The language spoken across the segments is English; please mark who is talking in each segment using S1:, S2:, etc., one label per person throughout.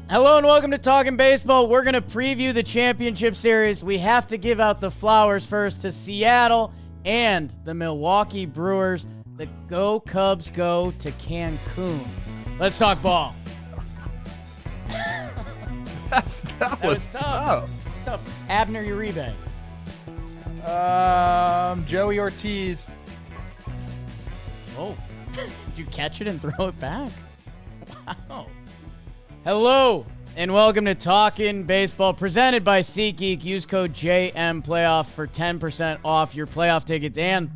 S1: Hello and welcome to Talkin Baseball. We're going to preview the championship series. We have to give out the flowers first to Seattle and the Milwaukee Brewers. The Go Cubs go to Cancun. Let's talk ball.
S2: that was tough.
S1: It's tough. Abner Uribe.
S2: Joey Ortiz.
S1: Oh, did you catch it and throw it back? Wow. Hello, and welcome to Talkin Baseball, presented by SeatGeek. Use code JMPlayoff for 10% off your playoff tickets and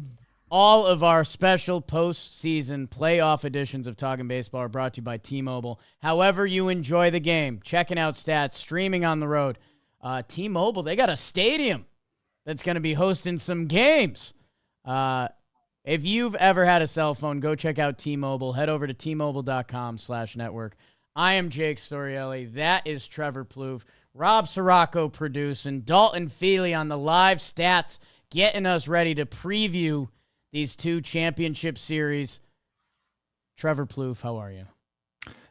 S1: all of our special postseason playoff editions of Talkin Baseball are brought to you by T-Mobile. However you enjoy the game, checking out stats, streaming on the road, T-Mobile, they got a stadium that's going to be hosting some games. If you've ever had a cell phone, go check out T-Mobile. Head over to T-Mobile.com/network. I am Jake Storielli. That is Trevor Plouffe. Rob Sirocco producing. Dalton Feely on the live stats, getting us ready to preview these two championship series. Trevor Plouffe, how are you?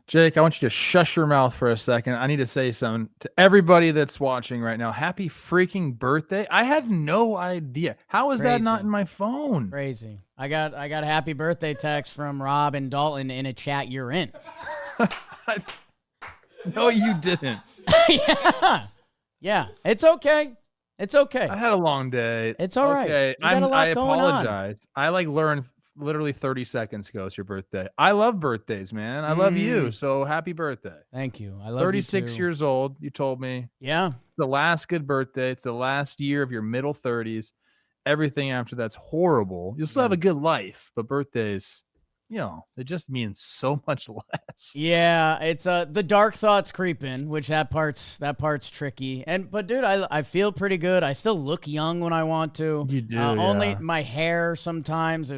S2: Jake, I want you to shush your mouth for a second. I need to say something to everybody that's watching right now. Happy freaking birthday. I had no idea. How is that not in my phone?
S1: Crazy. I got a happy birthday text from Rob and Dalton in a chat you're in.
S2: No, you didn't.
S1: Yeah. It's okay. It's okay.
S2: I had a long day.
S1: It's all right.
S2: Okay. I apologize. I learned literally 30 seconds ago it's your birthday. I love birthdays, man. I love you. So happy birthday.
S1: Thank you. I love
S2: 36 years old, you told me.
S1: Yeah.
S2: The last good birthday. It's the last year of your middle 30s. Everything after that's horrible. You'll still have a good life, but birthdays, it just means so much less.
S1: Yeah, it's the dark thoughts creep in, which that part's tricky. But dude, I feel pretty good. I still look young when I want to.
S2: You do.
S1: Only my hair sometimes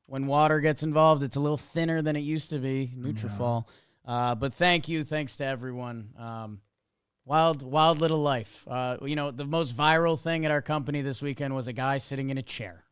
S1: when water gets involved, it's a little thinner than it used to be. Nutrafol. But thanks to everyone. Wild little life. The most viral thing at our company this weekend was a guy sitting in a chair.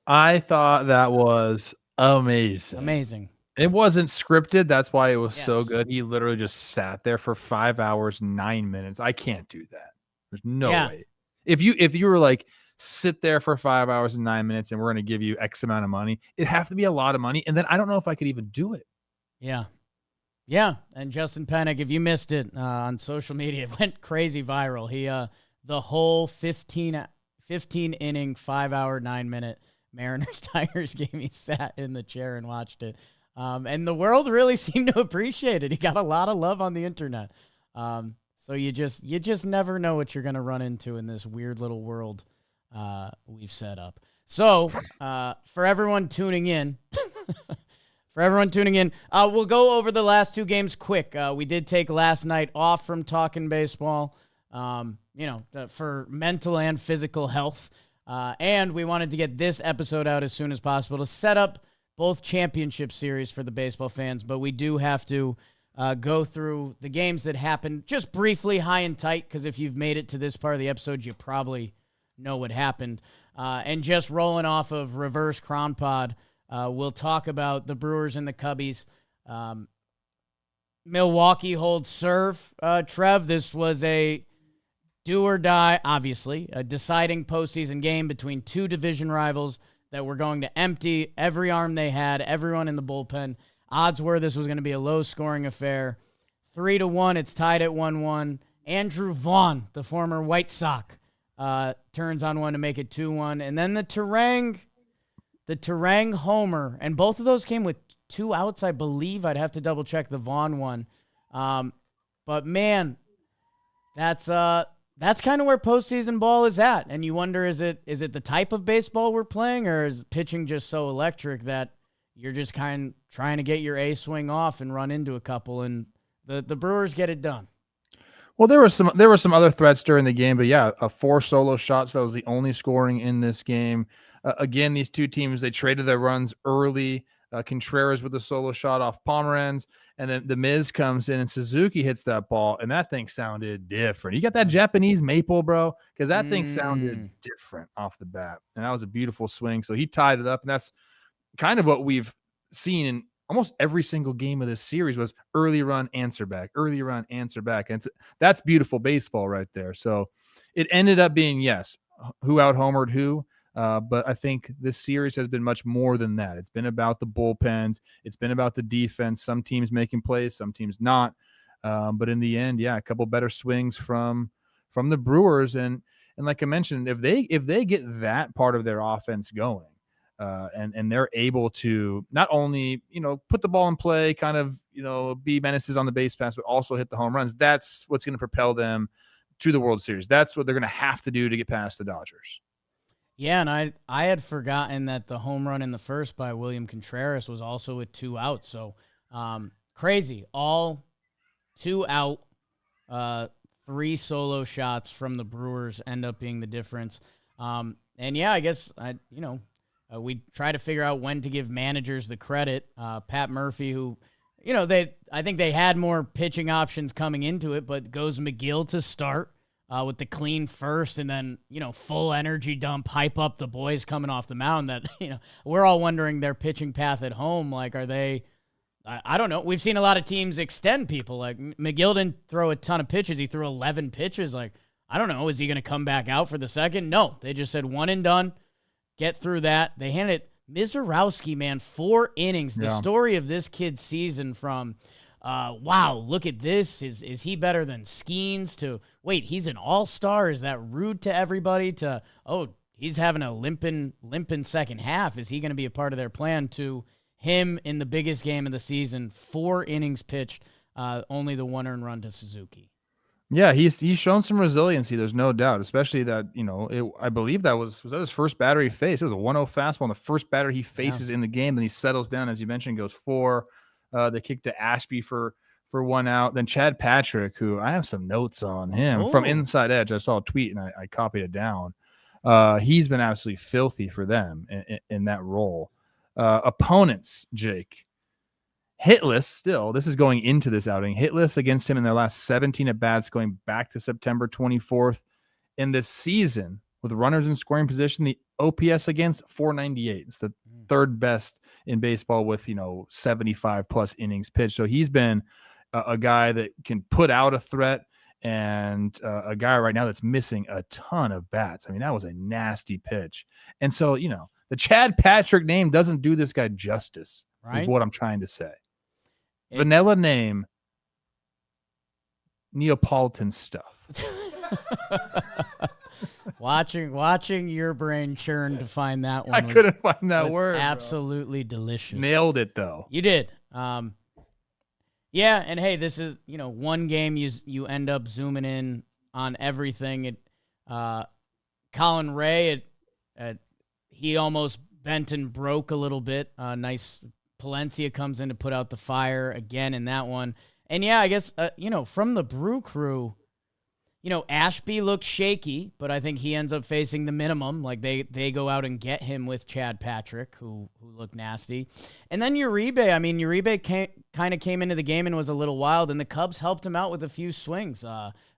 S2: I thought that was amazing. It wasn't scripted. That's why it was so good. He literally just sat there for 5 hours, 9 minutes. I can't do that. There's no way. If you were like, sit there for 5 hours and 9 minutes and we're going to give you X amount of money, it'd have to be a lot of money. And then I don't know if I could even do it.
S1: Yeah. Yeah. And Justin Pennick, if you missed it on social media, it went crazy viral. He, the whole 15 inning, 5 hour, 9 minute Mariners-Tigers game, he sat in the chair and watched it. And the world really seemed to appreciate it. He got a lot of love on the internet. So you just never know what you're going to run into in this weird little world we've set up. So for everyone tuning in, we'll go over the last two games quick. We did take last night off from Talkin Baseball, for mental and physical health. And we wanted to get this episode out as soon as possible to set up both championship series for the baseball fans. But we do have to go through the games that happened just briefly, high and tight, because if you've made it to this part of the episode, you probably know what happened. And just rolling off of reverse Crown Pod, we'll talk about the Brewers and the Cubbies. Milwaukee holds serve. Trev, this was a do or die, obviously, a deciding postseason game between two division rivals that were going to empty every arm they had, everyone in the bullpen. Odds were this was going to be a low-scoring affair. 3-1, it's tied at 1-1. Andrew Vaughn, the former White Sox, turns on one to make it 2-1. And then the Terang homer, and both of those came with two outs, I believe. I'd have to double-check the Vaughn one. But, man, that's kind of where postseason ball is at. And you wonder, is it the type of baseball we're playing, or is pitching just so electric that you're just kind of trying to get your A swing off and run into a couple, and the Brewers get it done?
S2: Well, there were some other threats during the game, but 4 solo shots. That was the only scoring in this game. Again, these two teams, they traded their runs early. Contreras with a solo shot off Pomeranz, and then the Miz comes in and Suzuki hits that ball, and that thing sounded different. You got that Japanese maple, bro, because that thing sounded different off the bat, and that was a beautiful swing. So he tied it up, and that's kind of what we've seen almost every single game of this series was early run, answer back, early run, answer back. And that's beautiful baseball right there. So it ended up being, yes, who out homered who. But I think this series has been much more than that. It's been about the bullpens. It's been about the defense. Some teams making plays, some teams not. But in the end, yeah, a couple better swings from the Brewers. And like I mentioned, if they get that part of their offense going, and they're able to not only, put the ball in play, kind of, be menaces on the base pass, but also hit the home runs, that's what's going to propel them to the World Series. That's what they're going to have to do to get past the Dodgers.
S1: Yeah, and I had forgotten that the home run in the first by William Contreras was also with 2 outs. So crazy. All 2 out, 3 solo shots from the Brewers end up being the difference. And yeah, I guess we try to figure out when to give managers the credit. Pat Murphy, who, I think they had more pitching options coming into it, but goes McGill to start with the clean first, and then, full energy dump, hype up the boys coming off the mound. That, we're all wondering their pitching path at home. Like, are they? I don't know. We've seen a lot of teams extend people. Like McGill didn't throw a ton of pitches. He threw 11 pitches. Like, I don't know. Is he going to come back out for the second? No. They just said 1 and done. Get through that. They handed Mizorowski, man, 4 innings. The story of this kid's season from, wow, look at this. Is he better than Skeens? To, wait, he's an all-star? Is that rude to everybody? To, oh, he's having a limping second half. Is he going to be a part of their plan? To him in the biggest game of the season, 4 innings pitched, only the 1 earned run to Suzuki.
S2: Yeah, he's shown some resiliency. There's no doubt, especially that, I believe that was that his first batter he faced. It was a 1-0 fastball, and the first batter he faces in the game. Then he settles down, as you mentioned, goes 4. They kick to Ashby for 1 out. Then Chad Patrick, who I have some notes on him from Inside Edge. I saw a tweet and I copied it down. He's been absolutely filthy for them in that role. Opponents, Jake. Hitless still. This is going into this outing. Hitless against him in their last 17 at-bats going back to September 24th. In this season, with runners in scoring position, the OPS against 498. It's the 3rd best in baseball with, 75-plus innings pitched. So he's been a guy that can put out a threat, and a guy right now that's missing a ton of bats. I mean, that was a nasty pitch. And so, the Chad Patrick name doesn't do this guy justice, is what I'm trying to say. Vanilla name, Neapolitan stuff.
S1: Watching your brain churn to find that one.
S2: I couldn't find that word.
S1: Absolutely delicious.
S2: Nailed it though.
S1: You did. Yeah, and hey, this is one game you end up zooming in on everything. Colin Ray, he almost bent and broke a little bit. Nice. Palencia comes in to put out the fire again in that one. And yeah, I guess, from the Brew Crew, Ashby looks shaky, but I think he ends up facing the minimum. Like they go out and get him with Chad Patrick, who looked nasty. And then Uribe kind of came into the game and was a little wild, and the Cubs helped him out with a few swings.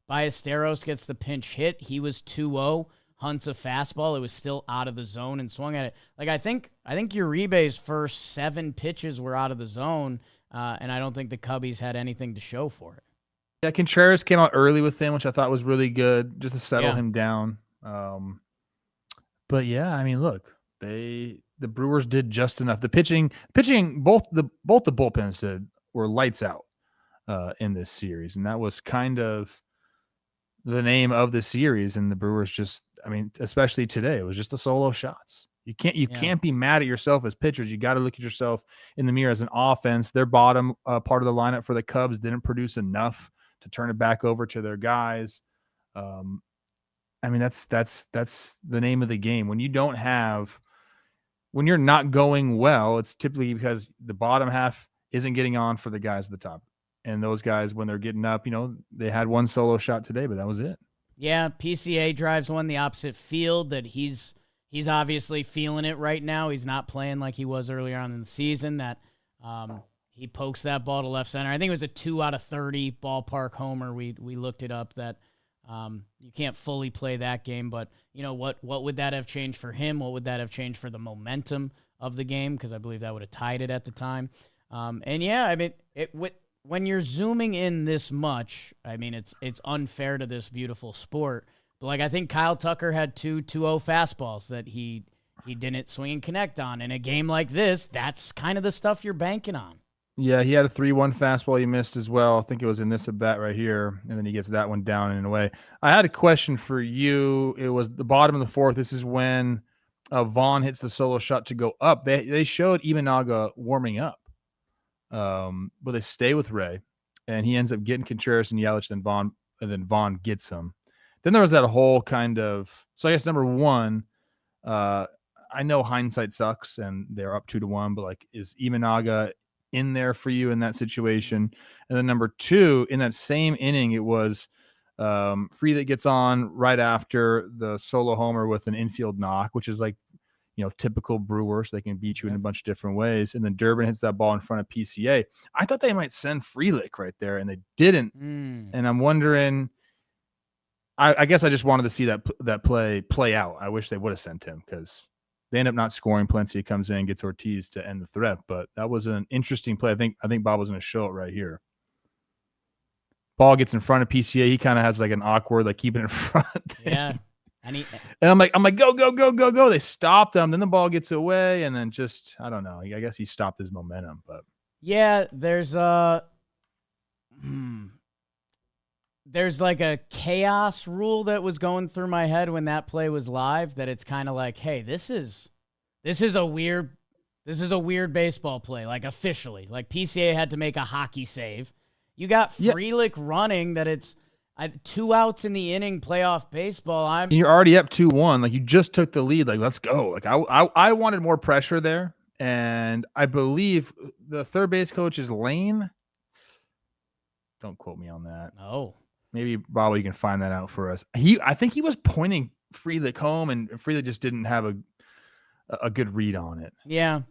S1: Ballesteros gets the pinch hit. He was 2-0. Hunts a fastball. It was still out of the zone and swung at it. Like, I think Uribe's first 7 pitches were out of the zone, and I don't think the Cubbies had anything to show for it.
S2: Yeah, Contreras came out early with him, which I thought was really good, just to settle him down. But yeah, I mean, look, the Brewers did just enough. The pitching, both the bullpens were lights out in this series, and that was kind of the name of the series. And the Brewers just, especially today, it was just the solo shots. You can't be mad at yourself as pitchers. You got to look at yourself in the mirror as an offense. Their bottom part of the lineup for the Cubs didn't produce enough to turn it back over to their guys. That's the name of the game. When you're not going well, it's typically because the bottom half isn't getting on for the guys at the top. And those guys, when they're getting up, they had 1 solo shot today, but that was it.
S1: Yeah, PCA drives one the opposite field that he's obviously feeling it right now. He's not playing like he was earlier on in the season. That he pokes that ball to left center. I think it was a 2 out of 30 ballpark homer. We looked it up. That you can't fully play that game, but what would that have changed for him? What would that have changed for the momentum of the game? Because I believe that would have tied it at the time. And yeah, I mean, when you're zooming in this much, I mean, it's unfair to this beautiful sport. But like, I think Kyle Tucker had 2-2-0 fastballs that he didn't swing and connect on. In a game like this, that's kind of the stuff you're banking on.
S2: Yeah, he had a 3-1 fastball he missed as well. I think it was in this at bat right here, and then he gets that one down and away. I had a question for you. It was the bottom of the fourth. This is when Vaughn hits the solo shot to go up. They showed Imanaga warming up, but they stay with Ray, and he ends up getting Contreras and Yelich, and then Vaughn gets him. Then there was that whole kind of – so I guess number one, I know hindsight sucks, and they're up 2-1, but like, is Imanaga – in there for you in that situation? And then number two, in that same inning, it was Free gets on right after the solo homer with an infield knock, which is like, typical Brewers. They can beat you in a bunch of different ways. And then Durbin hits that ball in front of PCA. I thought they might send Frelick right there, and they didn't. And I'm wondering, I guess I just wanted to see that play out. I wish they would have sent him, because they end up not scoring. Palencia comes in, gets Ortiz to end the threat, but that was an interesting play. I think Bob was going to show it right here. Ball gets in front of PCA. He kind of has like an awkward, like, keeping it in front thing.
S1: Yeah.
S2: And I'm like, go, go, go, go, go. They stopped him. Then the ball gets away, and then just, I don't know. I guess he stopped his momentum, but
S1: yeah, there's like a chaos rule that was going through my head when that play was live, that it's kind of like, hey, this is a weird baseball play, like, officially. Like, PCA had to make a hockey save. You got Frelick running that it's 2 outs in the inning, playoff baseball.
S2: You're already up 2-1. Like, you just took the lead. Like, let's go. Like, I wanted more pressure there, and I believe the third base coach is Lane. Don't quote me on that.
S1: Oh.
S2: Maybe, Bob, you can find that out for us. I think he was pointing Frelick home, and Frelick just didn't have a good read on it.
S1: Yeah.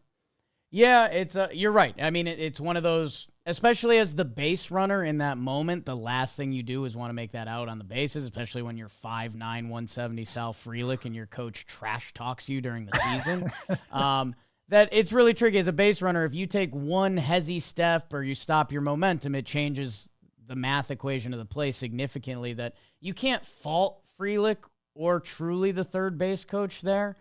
S1: Yeah, it's you're right. I mean, it's one of those, especially as the base runner in that moment, the last thing you do is want to make that out on the bases, especially when you're 5'9", 170 Sal Frelick and your coach trash talks you during the season. That it's really tricky as a base runner. If you take one hezzy step or you stop your momentum, it changes the math equation of the play significantly, that you can't fault Frelick or truly the third base coach there.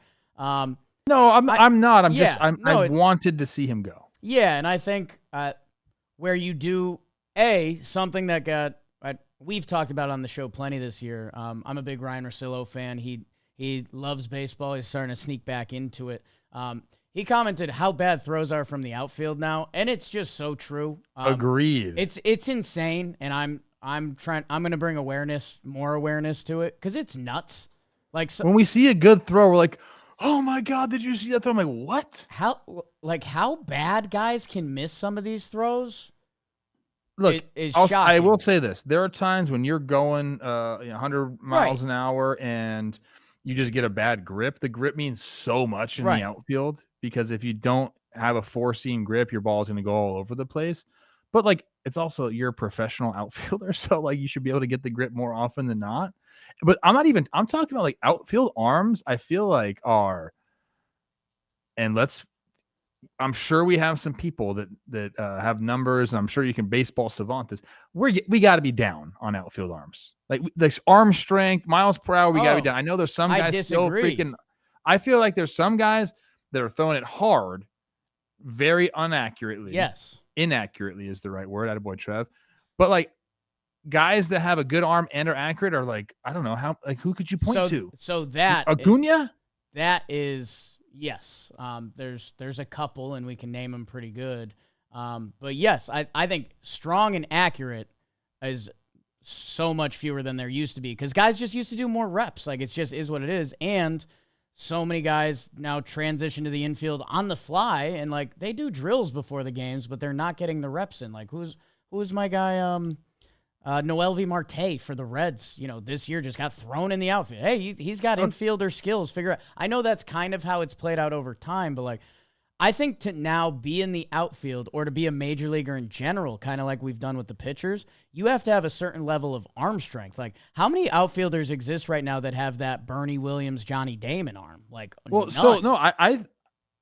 S2: No, I'm not. I wanted to see him go.
S1: Yeah, and I think where you do something that we've talked about on the show plenty this year. I'm a big Ryan Russillo fan. He loves baseball. He's starting to sneak back into it. He commented how bad throws are from the outfield now, and it's just so true.
S2: Agreed.
S1: It's insane, and I'm going to bring more awareness to it, because it's nuts. Like,
S2: when we see a good throw, we're like, oh my God, did you see that throw? I'm like, what?
S1: How bad guys can miss some of these throws?
S2: Look,
S1: is
S2: I will say this: there are times when you're going 100 miles an hour and you just get a bad grip. The grip means so much in the outfield, because if you don't have a 4-seam grip, your ball is going to go all over the place. But like, it's also, you're a professional outfielder, so like, you should be able to get the grip more often than not. But I'm talking about like outfield arms. I feel like I'm sure we have some people that have numbers, and I'm sure you can baseball savant this. We got to be down on outfield arms. Like arm strength, miles per hour, we got to be down. I know there's some guys still freaking. I feel like there's some guys that are throwing it hard, very inaccurately.
S1: Yes.
S2: Inaccurately is the right word. Attaboy, Trev. But like, guys that have a good arm and are accurate are like, I don't know how, like, who could you point to?
S1: So that
S2: Acuna?
S1: That is, yes. There's a couple, and we can name them pretty good. But yes, I think strong and accurate is so much fewer than there used to be, because guys just used to do more reps. Like, it's just is what it is. And so many guys now transition to the infield on the fly, and like, they do drills before the games, but they're not getting the reps in. Like, who's my guy? Noelvi Marte for the Reds, this year just got thrown in the outfield. Hey, he's got infielder skills. I know that's kind of how it's played out over time, but like, I think to now be in the outfield, or to be a major leaguer in general, kind of like we've done with the pitchers, you have to have a certain level of arm strength. Like, how many outfielders exist right now that have that Bernie Williams, Johnny Damon arm? Like,
S2: well,
S1: none.
S2: so no,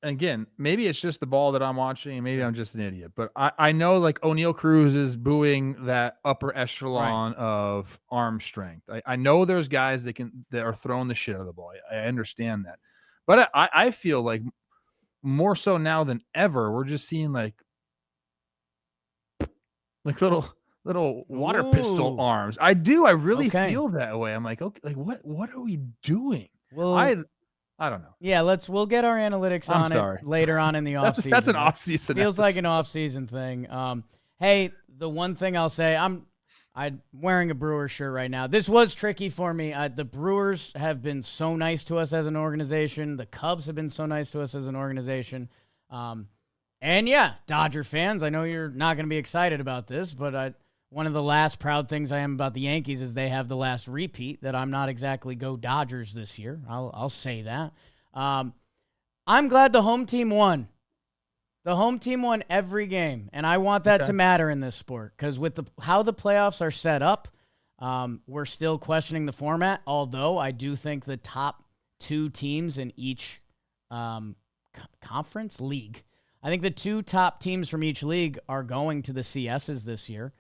S2: again, maybe it's just the ball that I'm watching, and maybe I'm just an idiot. But I know like O'Neal Cruz is booing that upper echelon of arm strength. I know there's guys that are throwing the shit out of the ball. I understand that, but I feel like more so now than ever, we're just seeing like little water pistol arms. I really feel that way. I'm like, okay, like what are we doing?
S1: Well,
S2: I don't know.
S1: Yeah, we'll get our analytics on it later on in the offseason.
S2: That's an offseason.
S1: Feels like an offseason thing. Hey, the one thing I'll say, I'm wearing a Brewers shirt right now. This was tricky for me. The Brewers have been so nice to us as an organization. The Cubs have been so nice to us as an organization. And yeah, Dodger fans, I know you're not going to be excited about this, but one of the last proud things I am about the Yankees is they have the last repeat, that I'm not exactly go Dodgers this year. I'll say that. I'm glad the home team won. The home team won every game, and I want that to matter in this sport, because with how the playoffs are set up, we're still questioning the format, although I do think the top two teams in each conference league, I think the two top teams from each league are going to the CSs this year.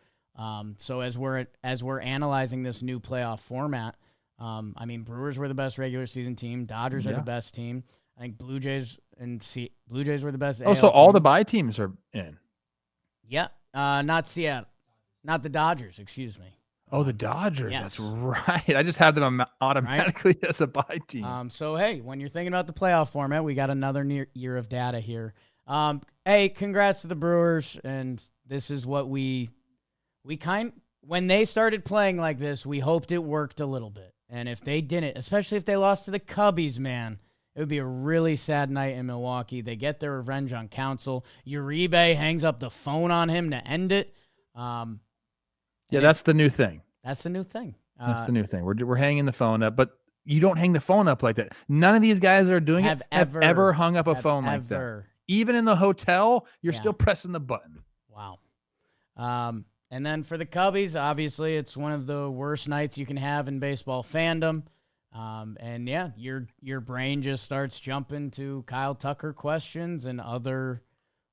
S1: So as we're analyzing this new playoff format, I mean, Brewers were the best regular season team. Dodgers are the best team. I think Blue Jays were the best.
S2: Oh, so all the bye teams are in.
S1: Yeah. Not Seattle. Not the Dodgers, excuse me.
S2: Oh, the Dodgers.
S1: Yes.
S2: That's right. I just have them automatically as a bye team.
S1: So, hey, when you're thinking about the playoff format, we got another year of data here. Hey, congrats to the Brewers. And this is what when they started playing like this, we hoped it worked a little bit. And if they didn't, especially if they lost to the Cubbies, man, it would be a really sad night in Milwaukee. They get their revenge on Counsell. Uribe hangs up the phone on him to end it.
S2: That's the new thing.
S1: That's the new thing.
S2: That's the new thing. We're hanging the phone up, but you don't hang the phone up like that. None of these guys that are doing it have ever hung up a phone like that. Even in the hotel, you're still pressing the button.
S1: Wow. And then for the Cubbies, obviously, it's one of the worst nights you can have in baseball fandom. And yeah, your brain just starts jumping to Kyle Tucker questions and other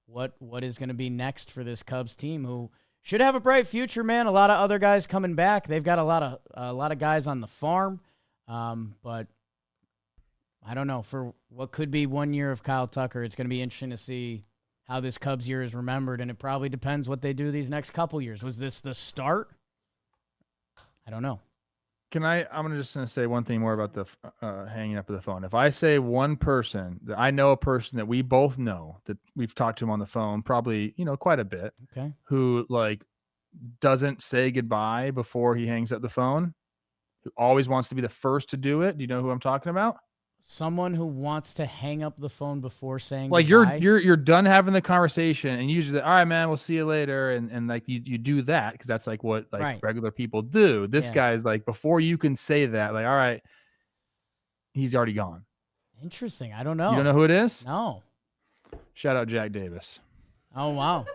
S1: what is going to be next for this Cubs team, who should have a bright future, man. A lot of other guys coming back. They've got a lot of guys on the farm. But I don't know, for what could be 1 year of Kyle Tucker, it's going to be interesting to see how this Cubs year is remembered, and it probably depends what they do these next couple years. Was this the start? I don't know.
S2: I'm just going to say one thing more about the hanging up of the phone. If I say one person, that I know a person that we both know, that we've talked to him on the phone probably, quite a bit, who like doesn't say goodbye before he hangs up the phone, who always wants to be the first to do it. Do you know who I'm talking about?
S1: Someone who wants to hang up the phone before saying
S2: like
S1: goodbye?
S2: you're done having the conversation, and you usually say, all right, man, we'll see you later, and like you do that because that's like what regular people do. This guy's like, before you can say that, like, all right, he's already gone.
S1: Interesting. I don't know.
S2: You don't know who it is?
S1: No.
S2: Shout out Jack Davis.
S1: Oh wow.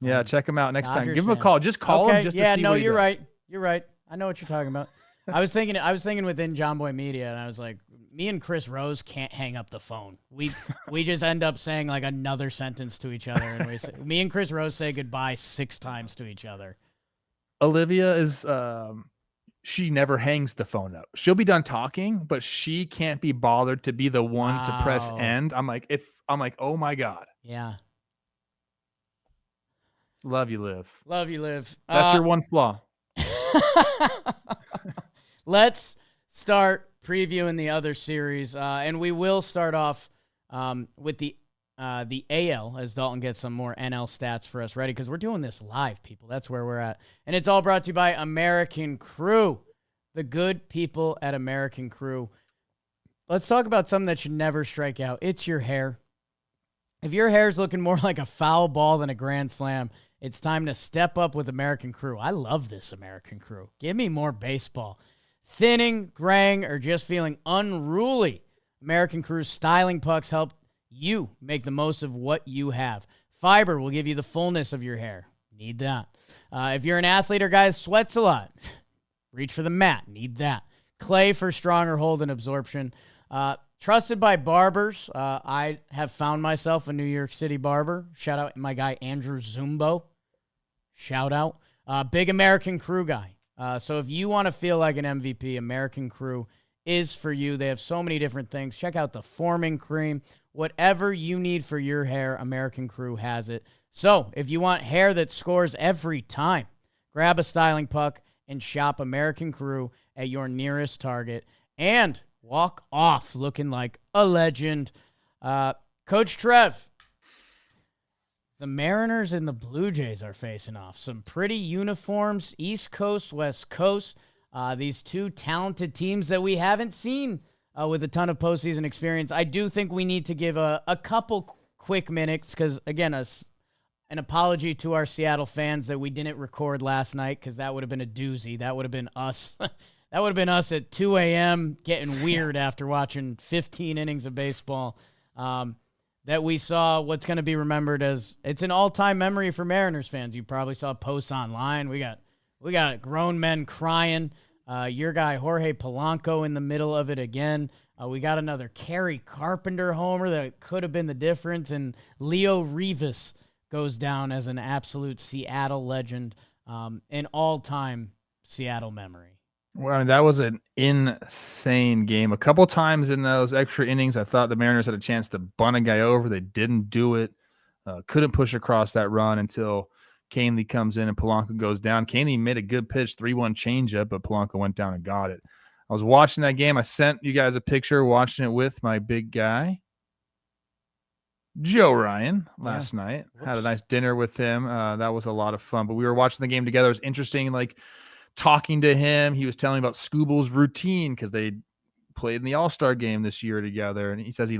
S2: Yeah, check him out next
S1: Dodgers
S2: time. Give him a call. Just call him. Just to see what he
S1: you're
S2: does.
S1: right. You're right. I know what you're talking about. I was thinking within John Boy Media, and I was like, me and Chris Rose can't hang up the phone. We just end up saying like another sentence to each other, and me and Chris Rose say goodbye 6 times to each other.
S2: Olivia is she never hangs the phone up. She'll be done talking, but she can't be bothered to be the one to press end. I'm like, oh my God.
S1: Yeah.
S2: Love you, Liv.
S1: Love you, Liv.
S2: That's your one flaw.
S1: Let's start previewing the other series, and we will start off with the AL as Dalton gets some more NL stats for us ready, because we're doing this live, people. That's where we're at. And it's all brought to you by American Crew, the good people at American Crew. Let's talk about something that should never strike out. It's your hair. If your hair is looking more like a foul ball than a grand slam, it's time to step up with American Crew. I love this American Crew. Give me more baseball. Thinning, graying, or just feeling unruly, American Crew's styling pucks help you make the most of what you have. Fiber will give you the fullness of your hair. Need that. If you're an athlete or guy that sweats a lot, reach for the mat. Need that. Clay for stronger hold and absorption. Trusted by barbers. I have found myself a New York City barber. Shout out my guy, Andrew Zumbo. Shout out. Big American Crew guy. So if you want to feel like an MVP, American Crew is for you. They have so many different things. Check out the forming cream. Whatever you need for your hair, American Crew has it. So if you want hair that scores every time, grab a styling puck and shop American Crew at your nearest Target and walk off looking like a legend. Coach Trev, the Mariners and the Blue Jays are facing off. Some pretty uniforms, East Coast, West Coast. These two talented teams that we haven't seen with a ton of postseason experience. I do think we need to give a couple quick minutes because, again, an apology to our Seattle fans that we didn't record last night because that would have been a doozy. That would have been us. That would have been us at 2 a.m. getting weird after watching 15 innings of baseball. That we saw what's going to be remembered as it's an all-time memory for Mariners fans. You probably saw posts online. We got grown men crying. Your guy Jorge Polanco in the middle of it again. We got another Kerry Carpenter homer that could have been the difference, and Leo Rivas goes down as an absolute Seattle legend, an all-time Seattle memory.
S2: Well, I mean, that was an insane game. A couple times in those extra innings, I thought the Mariners had a chance to bunt a guy over. They didn't do it. Couldn't push across that run until Canely comes in and Polanco goes down. Canely made a good pitch, 3-1 changeup, but Polanco went down and got it. I was watching that game. I sent you guys a picture watching it with my big guy, Joe Ryan, last night.
S1: Whoops.
S2: Had a nice dinner with him. That was a lot of fun. But we were watching the game together. It was interesting, like, talking to him. He was telling me about Scooble's routine because they played in the All-Star game this year together. And he says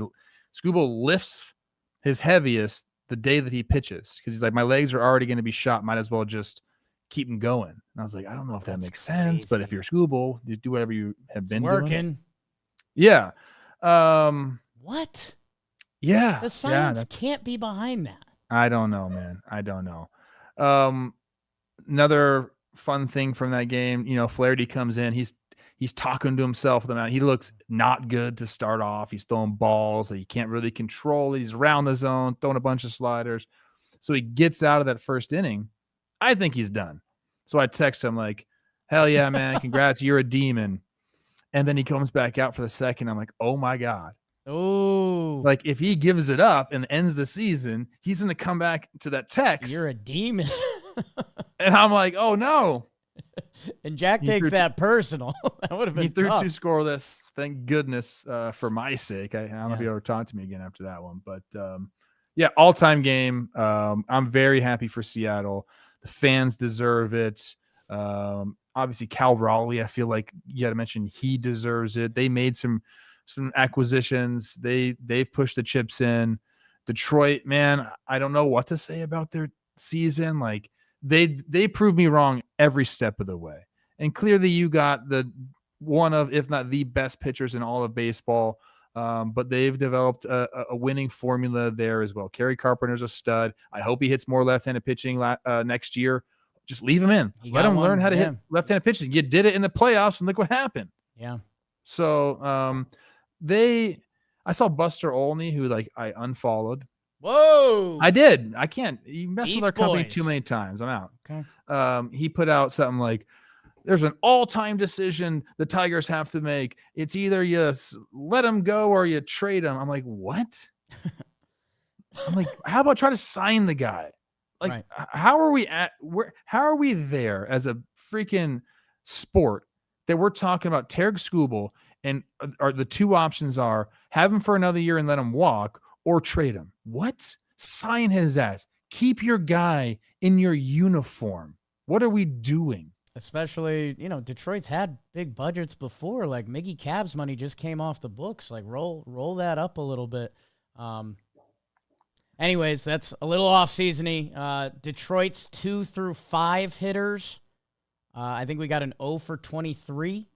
S2: Scooble lifts his heaviest the day that he pitches because he's like, my legs are already going to be shot. Might as well just keep them going. And I was like, I don't know if that makes sense, but if you're Scooble, you do whatever you have been
S1: working.
S2: Doing. Yeah.
S1: What?
S2: Yeah.
S1: The science can't be behind that.
S2: I don't know, man. I don't know. Another fun thing from that game, Flaherty comes in. He's talking to himself. He looks not good to start off. He's throwing balls that he can't really control. He's around the zone, throwing a bunch of sliders. So he gets out of that first inning. I think he's done. So I text him like, hell yeah, man. Congrats. You're a demon. And then he comes back out for the second. I'm like, oh my God.
S1: Oh,
S2: like if he gives it up and ends the season, he's going to come back to that text.
S1: You're a demon.
S2: And I'm like, oh no.
S1: And Jack takes that personal. That would have been tough.
S2: He threw 2 scoreless. Thank goodness for my sake. I don't know if he'll ever talk to me again after that one. But all-time game. I'm very happy for Seattle. The fans deserve it. Obviously, Cal Raleigh, I feel like you got to mention he deserves it. They made some acquisitions. They've pushed the chips in. Detroit, man, I don't know what to say about their season. Like they proved me wrong every step of the way. And clearly you got the one of, if not the best pitchers in all of baseball. But they've developed a winning formula there as well. Kerry Carpenter's a stud. I hope he hits more left-handed pitching next year. Just leave him in. Let him learn how to hit left-handed pitching. You did it in the playoffs, and look what happened.
S1: Yeah.
S2: So I saw Buster Olney, who I unfollowed.
S1: Whoa!
S2: I did. I can't. You mess with our company
S1: boys.
S2: too many times. I'm out.
S1: Okay.
S2: He put out something like, there's an all-time decision the Tigers have to make. It's either you let him go or you trade him. I'm like, what? I'm like, how about try to sign the guy? Like,
S1: right.
S2: How are we there as a freaking sport that we're talking about Tarek Skubal and the two options are have him for another year and let him walk or trade him? What? Sign his ass. Keep your guy in your uniform. What are we doing?
S1: Especially, Detroit's had big budgets before. Like Miggy Cab's money just came off the books. Like roll that up a little bit. Anyways, that's a little off-season-y. Detroit's 2 through 5 hitters. I think we got an 0 for 23.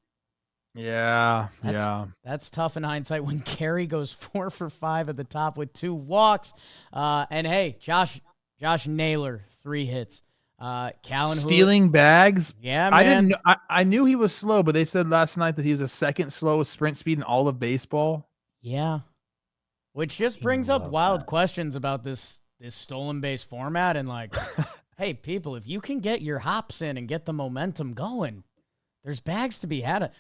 S2: Yeah.
S1: That's tough in hindsight when Kerry goes 4 for 5 at the top with 2 walks. And hey, Josh Naylor, 3 hits. Callan
S2: stealing bags.
S1: Yeah, man.
S2: I knew he was slow, but they said last night that he was the second slowest sprint speed in all of baseball.
S1: Yeah. Which just brings up wild questions about this stolen base format and like, hey, people, if you can get your hops in and get the momentum going, there's bags to be had.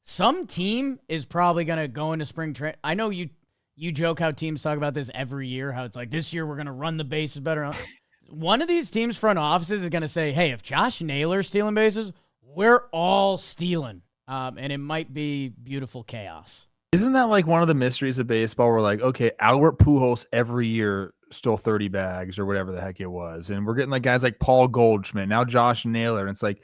S1: Some team is probably going to go into spring training. I know you joke how teams talk about this every year, how it's like, this year we're going to run the bases better. One of these teams' front offices is going to say, hey, if Josh Naylor's stealing bases, we're all stealing. And it might be beautiful chaos.
S2: Isn't that like one of the mysteries of baseball? We're like, okay, Albert Pujols every year stole 30 bags or whatever the heck it was. And we're getting like guys like Paul Goldschmidt, now Josh Naylor. And it's like,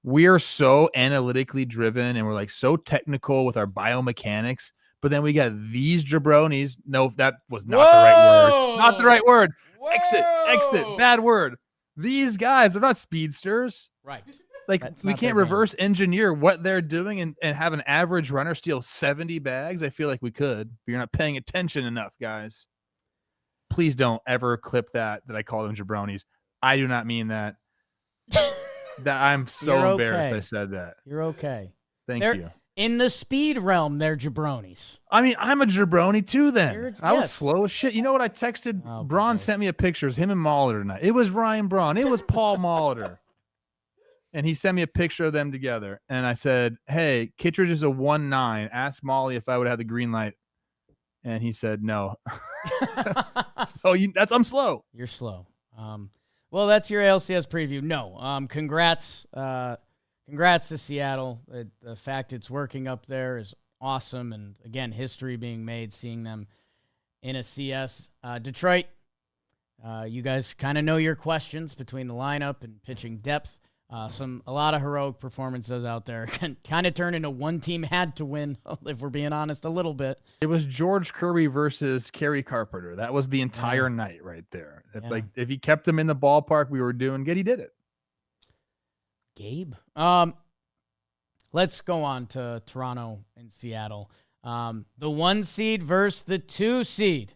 S2: we are so analytically driven and we're like so technical with our biomechanics. But then we got these jabronis. No, that was not the right word. Not the right word.
S1: Whoa!
S2: Exit. Bad word. These guys are not speedsters.
S1: Right.
S2: Like, we can't reverse engineer what they're doing and have an average runner steal 70 bags. I feel like we could, but you're not paying attention enough, guys. Please don't ever clip that I call them jabronis. I do not mean that. That I'm so embarrassed I said that.
S1: You're okay.
S2: Thank you.
S1: In the speed realm, they're jabronis.
S2: I mean, I'm a jabroni too then. I was slow as shit. You know what? I texted Braun, sent me a picture. It was him and Molitor tonight. It was Ryan Braun. It was Paul Molitor. And he sent me a picture of them together. And I said, hey, Kittredge is a 1.9. Ask Molly if I would have the green light. And he said, no. So I'm slow.
S1: You're slow. Well, that's your ALCS preview. No. Congrats to Seattle. The fact it's working up there is awesome. And again, history being made, seeing them in a CS. Detroit, you guys kind of know your questions between the lineup and pitching depth. A lot of heroic performances out there. Kind of turned into one team had to win, if we're being honest, a little bit.
S2: It was George Kirby versus Kerry Carpenter. That was the entire night right there. If he kept them in the ballpark we were doing good, he did it.
S1: Gabe. Let's go on to Toronto and Seattle. The 1 seed versus the 2 seed.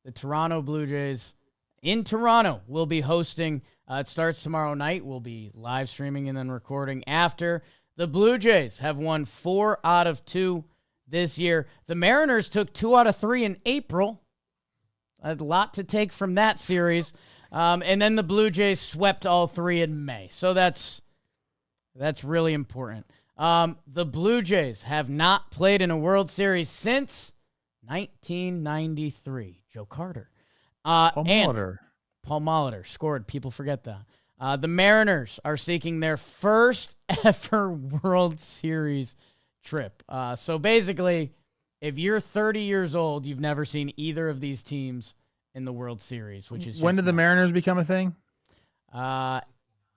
S1: The Toronto Blue Jays in Toronto will be hosting. It starts tomorrow night. We'll be live streaming and then recording after. The Blue Jays have won 4 out of 2 this year. The Mariners took 2 out of 3 in April. A lot to take from that series. And then the Blue Jays swept all 3 in May. So that's really important. The Blue Jays have not played in a World Series since 1993. Joe Carter. Paul Molitor scored. People forget that. The Mariners are seeking their first ever World Series trip. So basically, if you're 30 years old, you've never seen either of these teams in the World Series, which is just
S2: when did the Mariners become a thing?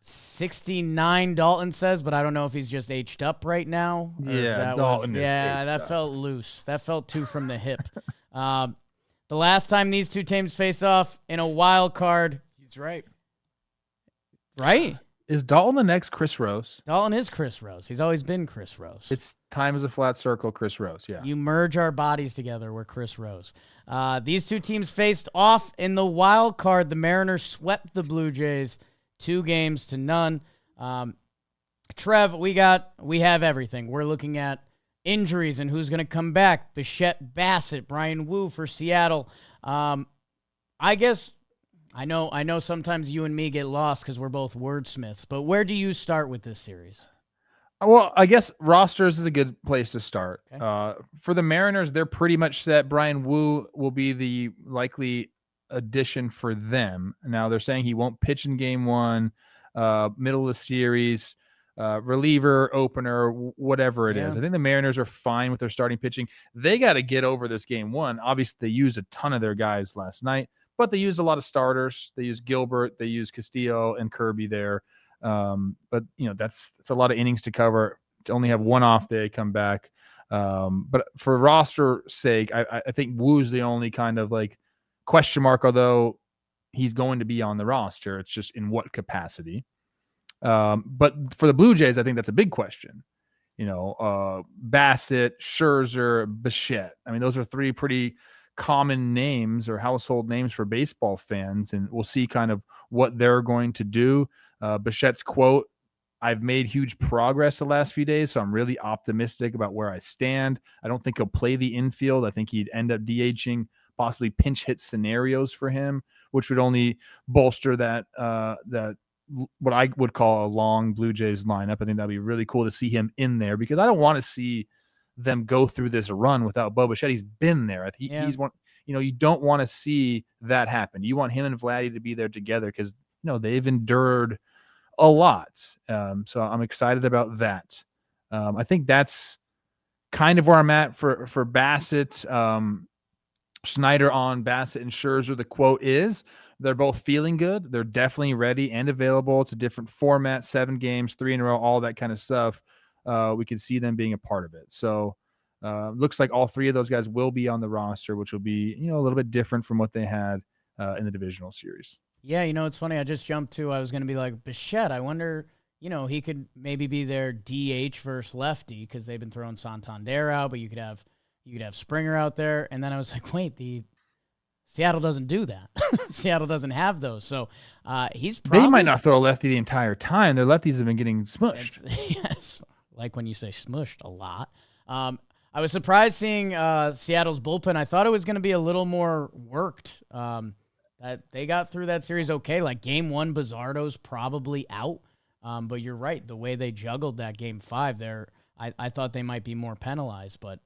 S1: 69, Dalton says, but I don't know if he's just aged up right now.
S2: Yeah, Dalton.
S1: That felt loose. That felt too from the hip. The last time these two teams face off in a wild card.
S3: He's right.
S1: Right?
S2: Is Dalton the next Chris Rose?
S1: Dalton is Chris Rose. He's always been Chris Rose.
S2: It's time is a flat circle, Chris Rose. Yeah.
S1: You merge our bodies together, we're Chris Rose. These two teams faced off in the wild card. The Mariners swept the Blue Jays 2-0. Trev, we have everything. We're looking at injuries and who's going to come back. Bichette, Bassett, Brian Wu for Seattle. I guess I know sometimes you and me get lost because we're both wordsmiths, but where do you start with this series?
S2: Well, I guess rosters is a good place to start.
S1: Okay.
S2: For the Mariners, they're pretty much set. Brian Wu will be the likely addition for them. Now, they're saying he won't pitch in game 1, middle of the series, reliever, opener, whatever it is. I think the Mariners are fine with their starting pitching. They got to get over this game 1. Obviously, they used a ton of their guys last night, but they used a lot of starters. They used Gilbert, they used Castillo and Kirby there. But that's a lot of innings to cover. To only have one off day, come back. But for roster sake, I think Wu's the only kind of like question mark, although he's going to be on the roster. It's just in what capacity. But for the Blue Jays, I think that's a big question. Bassett, Scherzer, Bichette. I mean, those are 3 pretty common names or household names for baseball fans, and we'll see kind of what they're going to do. Bichette's quote, I've made huge progress the last few days, so I'm really optimistic about where I stand. I don't think he'll play the infield. I think he'd end up DHing, possibly pinch hit scenarios for him, which would only bolster that what I would call a long Blue Jays lineup. I think that'd be really cool to see him in there, because I don't want to see them go through this run without Bo Bichette. He's been there. He's one. You don't want to see that happen. You want him and Vladdy to be there together, because they've endured a lot. So I'm excited about that. I think that's kind of where I'm at for Bassett. Schneider on Bassett and Scherzer. The quote is, they're both feeling good. They're definitely ready and available. It's a different format, 7 games, 3 in a row, all that kind of stuff. We could see them being a part of it. So looks like all 3 of those guys will be on the roster, which will be, a little bit different from what they had in the divisional series.
S1: Yeah, it's funny. I just jumped to, I was going to be like, Bichette, I wonder, he could maybe be their DH versus lefty, because they've been throwing Santander out, but you could have Springer out there. And then I was like, wait, Seattle doesn't do that. Seattle doesn't have those. So he's probably...
S2: They might not throw a lefty the entire time. Their lefties have been getting smushed.
S1: Yes, like when you say smushed a lot. I was surprised seeing Seattle's bullpen. I thought it was going to be a little more worked. That they got through that series okay. Like game 1, Bizzardo's probably out. But you're right. The way they juggled that game 5 there, I thought they might be more penalized. But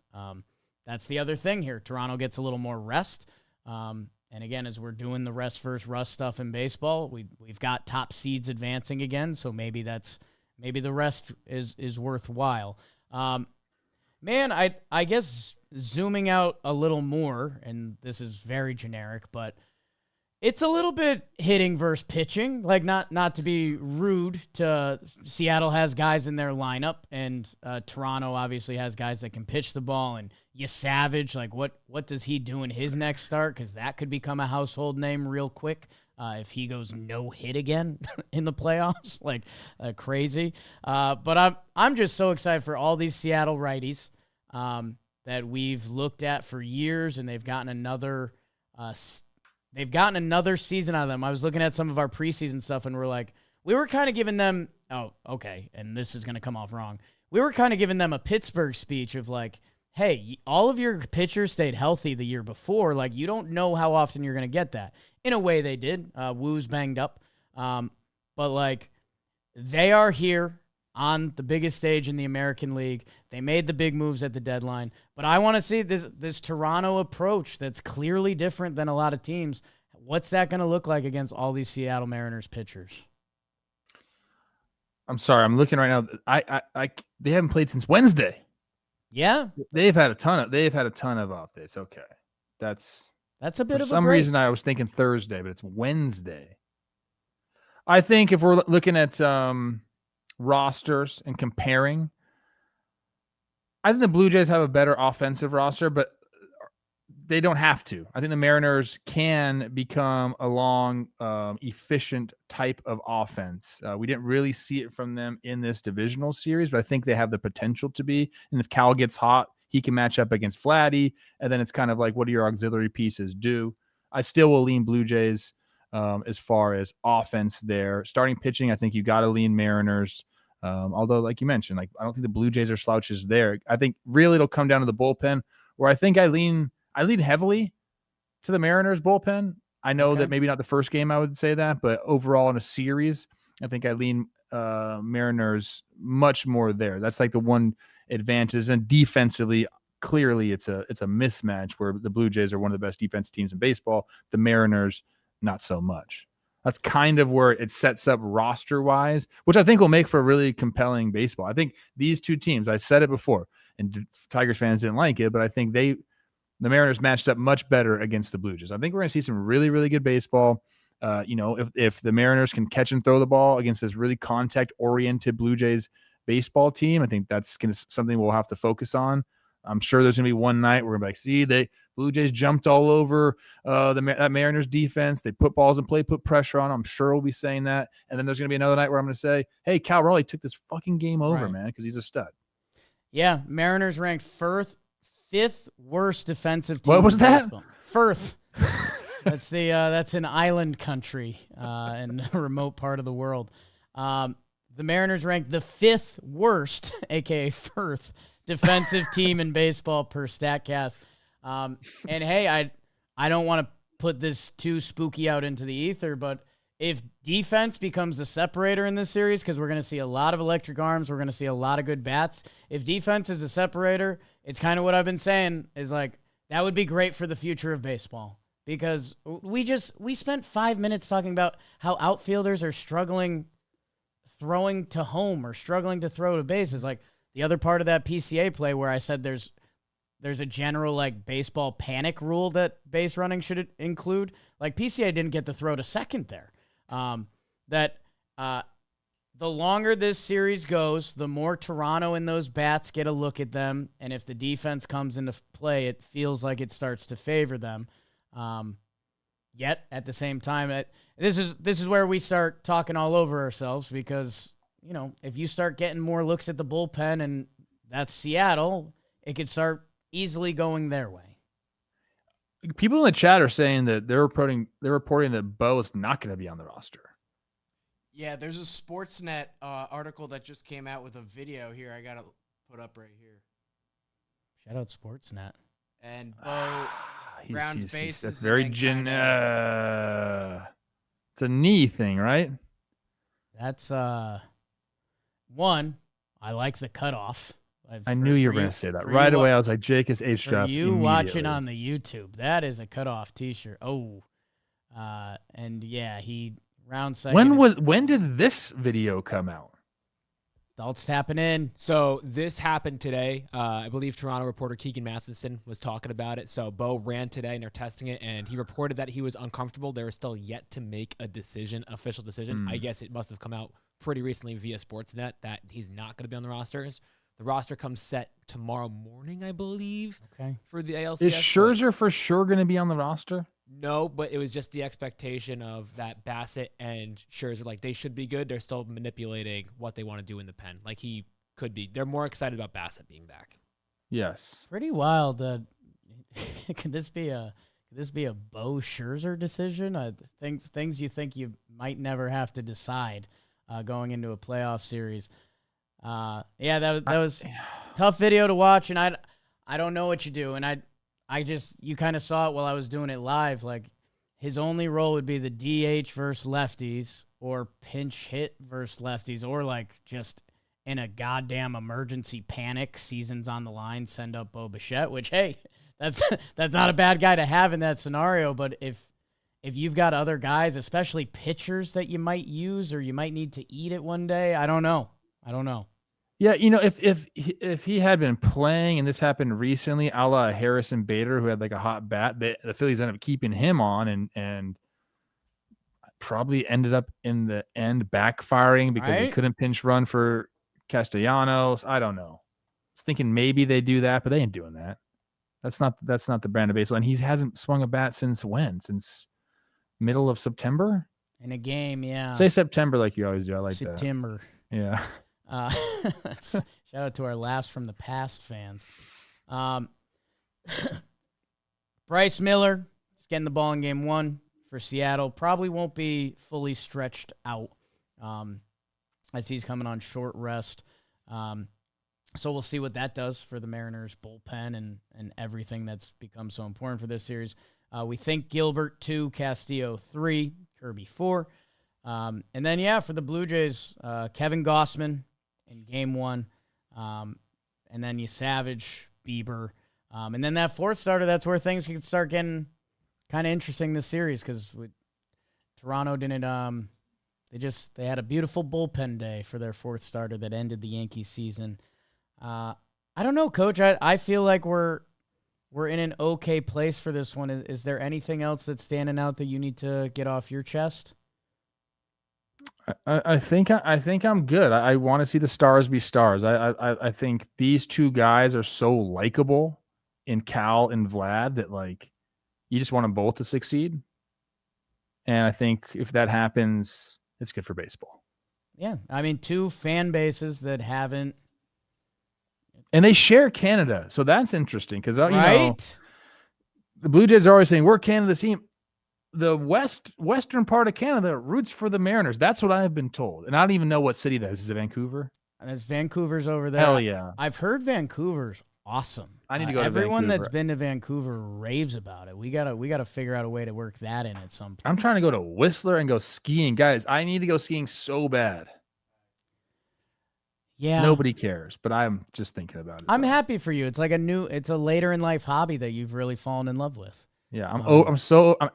S1: that's the other thing here. Toronto gets a little more rest. And again, as we're doing the rest versus rust stuff in baseball, we've got top seeds advancing again. So maybe the rest is worthwhile. Man, I guess zooming out a little more, and this is very generic, but it's a little bit hitting versus pitching. Like, not to be rude to Seattle has guys in their lineup, and Toronto obviously has guys that can pitch the ball. And Savage, like, what does he do in his next start? Because that could become a household name real quick if he goes no hit again in the playoffs, like crazy. But I'm just so excited for all these Seattle righties that we've looked at for years, and they've gotten another. They've gotten another season out of them. I was looking at some of our preseason stuff, and we were kind of giving them, oh, okay, and this is going to come off wrong. We were kind of giving them a Pittsburgh speech of like, hey, all of your pitchers stayed healthy the year before. Like, you don't know how often you're going to get that. In a way, they did. Woo's banged up. But, like, they are here on the biggest stage in the American League. They made the big moves at the deadline. But I want to see this Toronto approach that's clearly different than a lot of teams. What's that going to look like against all these Seattle Mariners pitchers?
S2: I'm sorry, I'm looking right now. They haven't played since Wednesday.
S1: Yeah,
S2: they've had a ton of off days. Okay, that's
S1: a bit of a break.
S2: For some reason, I was thinking Thursday, but it's Wednesday. I think if we're looking at rosters and comparing, I think the Blue Jays have a better offensive roster, but they don't have to. I think the Mariners can become a long, efficient type of offense. We didn't really see it from them in this divisional series, but I think they have the potential to be. And if Cal gets hot, he can match up against Vladdy, and then it's kind of like, what do your auxiliary pieces do? I still will lean Blue Jays as far as offense there. Starting pitching, I think you got to lean Mariners. Although, like you mentioned, like I don't think the Blue Jays are slouches there. I think really it'll come down to the bullpen, where I think I lean heavily to the Mariners bullpen. I know that maybe not the first game I would say that, but overall in a series, I think I lean Mariners much more there. That's like the one advantage. And defensively, clearly it's a mismatch where the Blue Jays are one of the best defense teams in baseball. The Mariners, not so much. That's kind of where it sets up roster-wise, which I think will make for a really compelling baseball. I think these two teams, I said it before, and Tigers fans didn't like it, but I think the Mariners matched up much better against the Blue Jays. I think we're going to see some really, really good baseball. If the Mariners can catch and throw the ball against this really contact-oriented Blue Jays baseball team, I think that's something we'll have to focus on. I'm sure there's going to be one night where we're like, see, the Blue Jays jumped all over that Mariners defense. They put balls in play, put pressure on them. I'm sure we'll be saying that. And then there's going to be another night where I'm going to say, hey, Cal Raleigh took this fucking game over, man, because he's a stud.
S1: Yeah, Mariners ranked fifth worst defensive team.
S2: What was that?
S1: Baseball. Firth. That's an island country in a remote part of the world. the Mariners ranked the 5th worst, aka first, defensive team in baseball per StatCast. And hey, I don't want to put this too spooky out into the ether, but if defense becomes the separator in this series, because we're going to see a lot of electric arms, we're going to see a lot of good bats. If defense is a separator, it's kind of what I've been saying is like, that would be great for the future of baseball, because we spent 5 minutes talking about how outfielders are struggling throwing to home or struggling to throw to bases. Like the other part of that PCA play where I said there's a general like baseball panic rule that base running should include. Like PCA didn't get the throw to second there. The longer this series goes, the more Toronto and those bats get a look at them. And if the defense comes into play, it feels like it starts to favor them. Yet at the same time, this is where we start talking all over ourselves, because, you know, if you start getting more looks at the bullpen, and that's Seattle, it could start easily going their way.
S2: People in the chat are saying that they're reporting that Bo is not going to be on the roster.
S3: Yeah, there's a Sportsnet article that just came out with a video here. I got to put up right here.
S1: Shout out Sportsnet.
S3: And Bo rounds bases.
S2: That's very it's a knee thing, right?
S1: That's one. I like the cutoff.
S2: I knew you were going to say that right away. I was like, Jake is H-drop.
S1: You watching on the YouTube? That is a cutoff T-shirt. Oh, and yeah, he round second.
S2: When did this video come out?
S1: Adults tapping in.
S4: So this happened today. I believe Toronto reporter Keegan Matheson was talking about it. So Bo ran today and they're testing it, and he reported that he was uncomfortable. They were still yet to make a decision, official decision. I guess it must have come out pretty recently via Sportsnet that he's not going to be on the rosters. The roster comes set tomorrow morning, I believe.
S1: Okay.
S4: For the ALCS.
S2: Is Scherzer for sure going to be on the roster?
S4: No, but it was just the expectation of that Bassett and Scherzer, like, they should be good. They're still manipulating what they want to do in the pen. Like, he could be. They're more excited about Bassett being back.
S2: Yes.
S1: Pretty wild. Could this be a Bo Scherzer decision? Things you think you might never have to decide going into a playoff series. Yeah, that was tough video to watch, and I don't know what you do, and you kind of saw it while I was doing it live. Like, his only role would be the DH versus lefties, or pinch hit versus lefties, or like just in a goddamn emergency panic, season's on the line, send up Bo Bichette. Which, hey, that's not a bad guy to have in that scenario. But if you've got other guys, especially pitchers that you might use or you might need to eat it one day, I don't know.
S2: Yeah, you know, if he had been playing and this happened recently, a la Harrison Bader, who had like a hot bat, the Phillies ended up keeping him on and probably ended up in the end backfiring because they couldn't pinch run for Castellanos. I don't know. I was thinking maybe they do that, but they ain't doing that. That's not the brand of baseball. And he hasn't swung a bat since when? Since middle of September?
S1: In a game, yeah.
S2: Say September like you always do. I like
S1: September.
S2: that. Yeah.
S1: Shout out to our laughs from the past fans. Bryce Miller is getting the ball in game one for Seattle. Probably won't be fully stretched out as he's coming on short rest. So we'll see what that does for the Mariners bullpen and everything that's become so important for this series. We think Gilbert 2, Castillo 3, Kirby 4. And then, yeah, for the Blue Jays, Kevin Gossman in game one. And then you Savage, Bieber. And then that fourth starter, that's where things can start getting kind of interesting this series, because Toronto didn't they had a beautiful bullpen day for their fourth starter that ended the Yankees season. I don't know, Coach. I feel like we're in an okay place for this one. Is there anything else that's standing out that you need to get off your chest?
S2: I think I'm good. I want to see the stars be stars. I think these two guys are so likable in Cal and Vlad that, like, you just want them both to succeed. And I think if that happens, it's good for baseball.
S1: Yeah. I mean, two fan bases that haven't.
S2: And they share Canada. So that's interesting because, you know, the Blue Jays are always saying, we're Canada's team. the western part of Canada roots for the Mariners. That's what I've been told, and I don't even know what city that is. Is it Vancouver?
S1: There's Vancouver's over there.
S2: Hell yeah!
S1: I've heard Vancouver's awesome.
S2: I need to go to
S1: everyone
S2: Vancouver.
S1: that's been to Vancouver raves about it. We gotta figure out a way to work that in at some point.
S2: I'm trying to go to Whistler and go skiing, guys. I need to go skiing so bad.
S1: Yeah,
S2: nobody cares, but I'm just thinking about it.
S1: I'm happy for you. It's like it's a later in life hobby that you've really fallen in love with.
S2: Yeah, I'm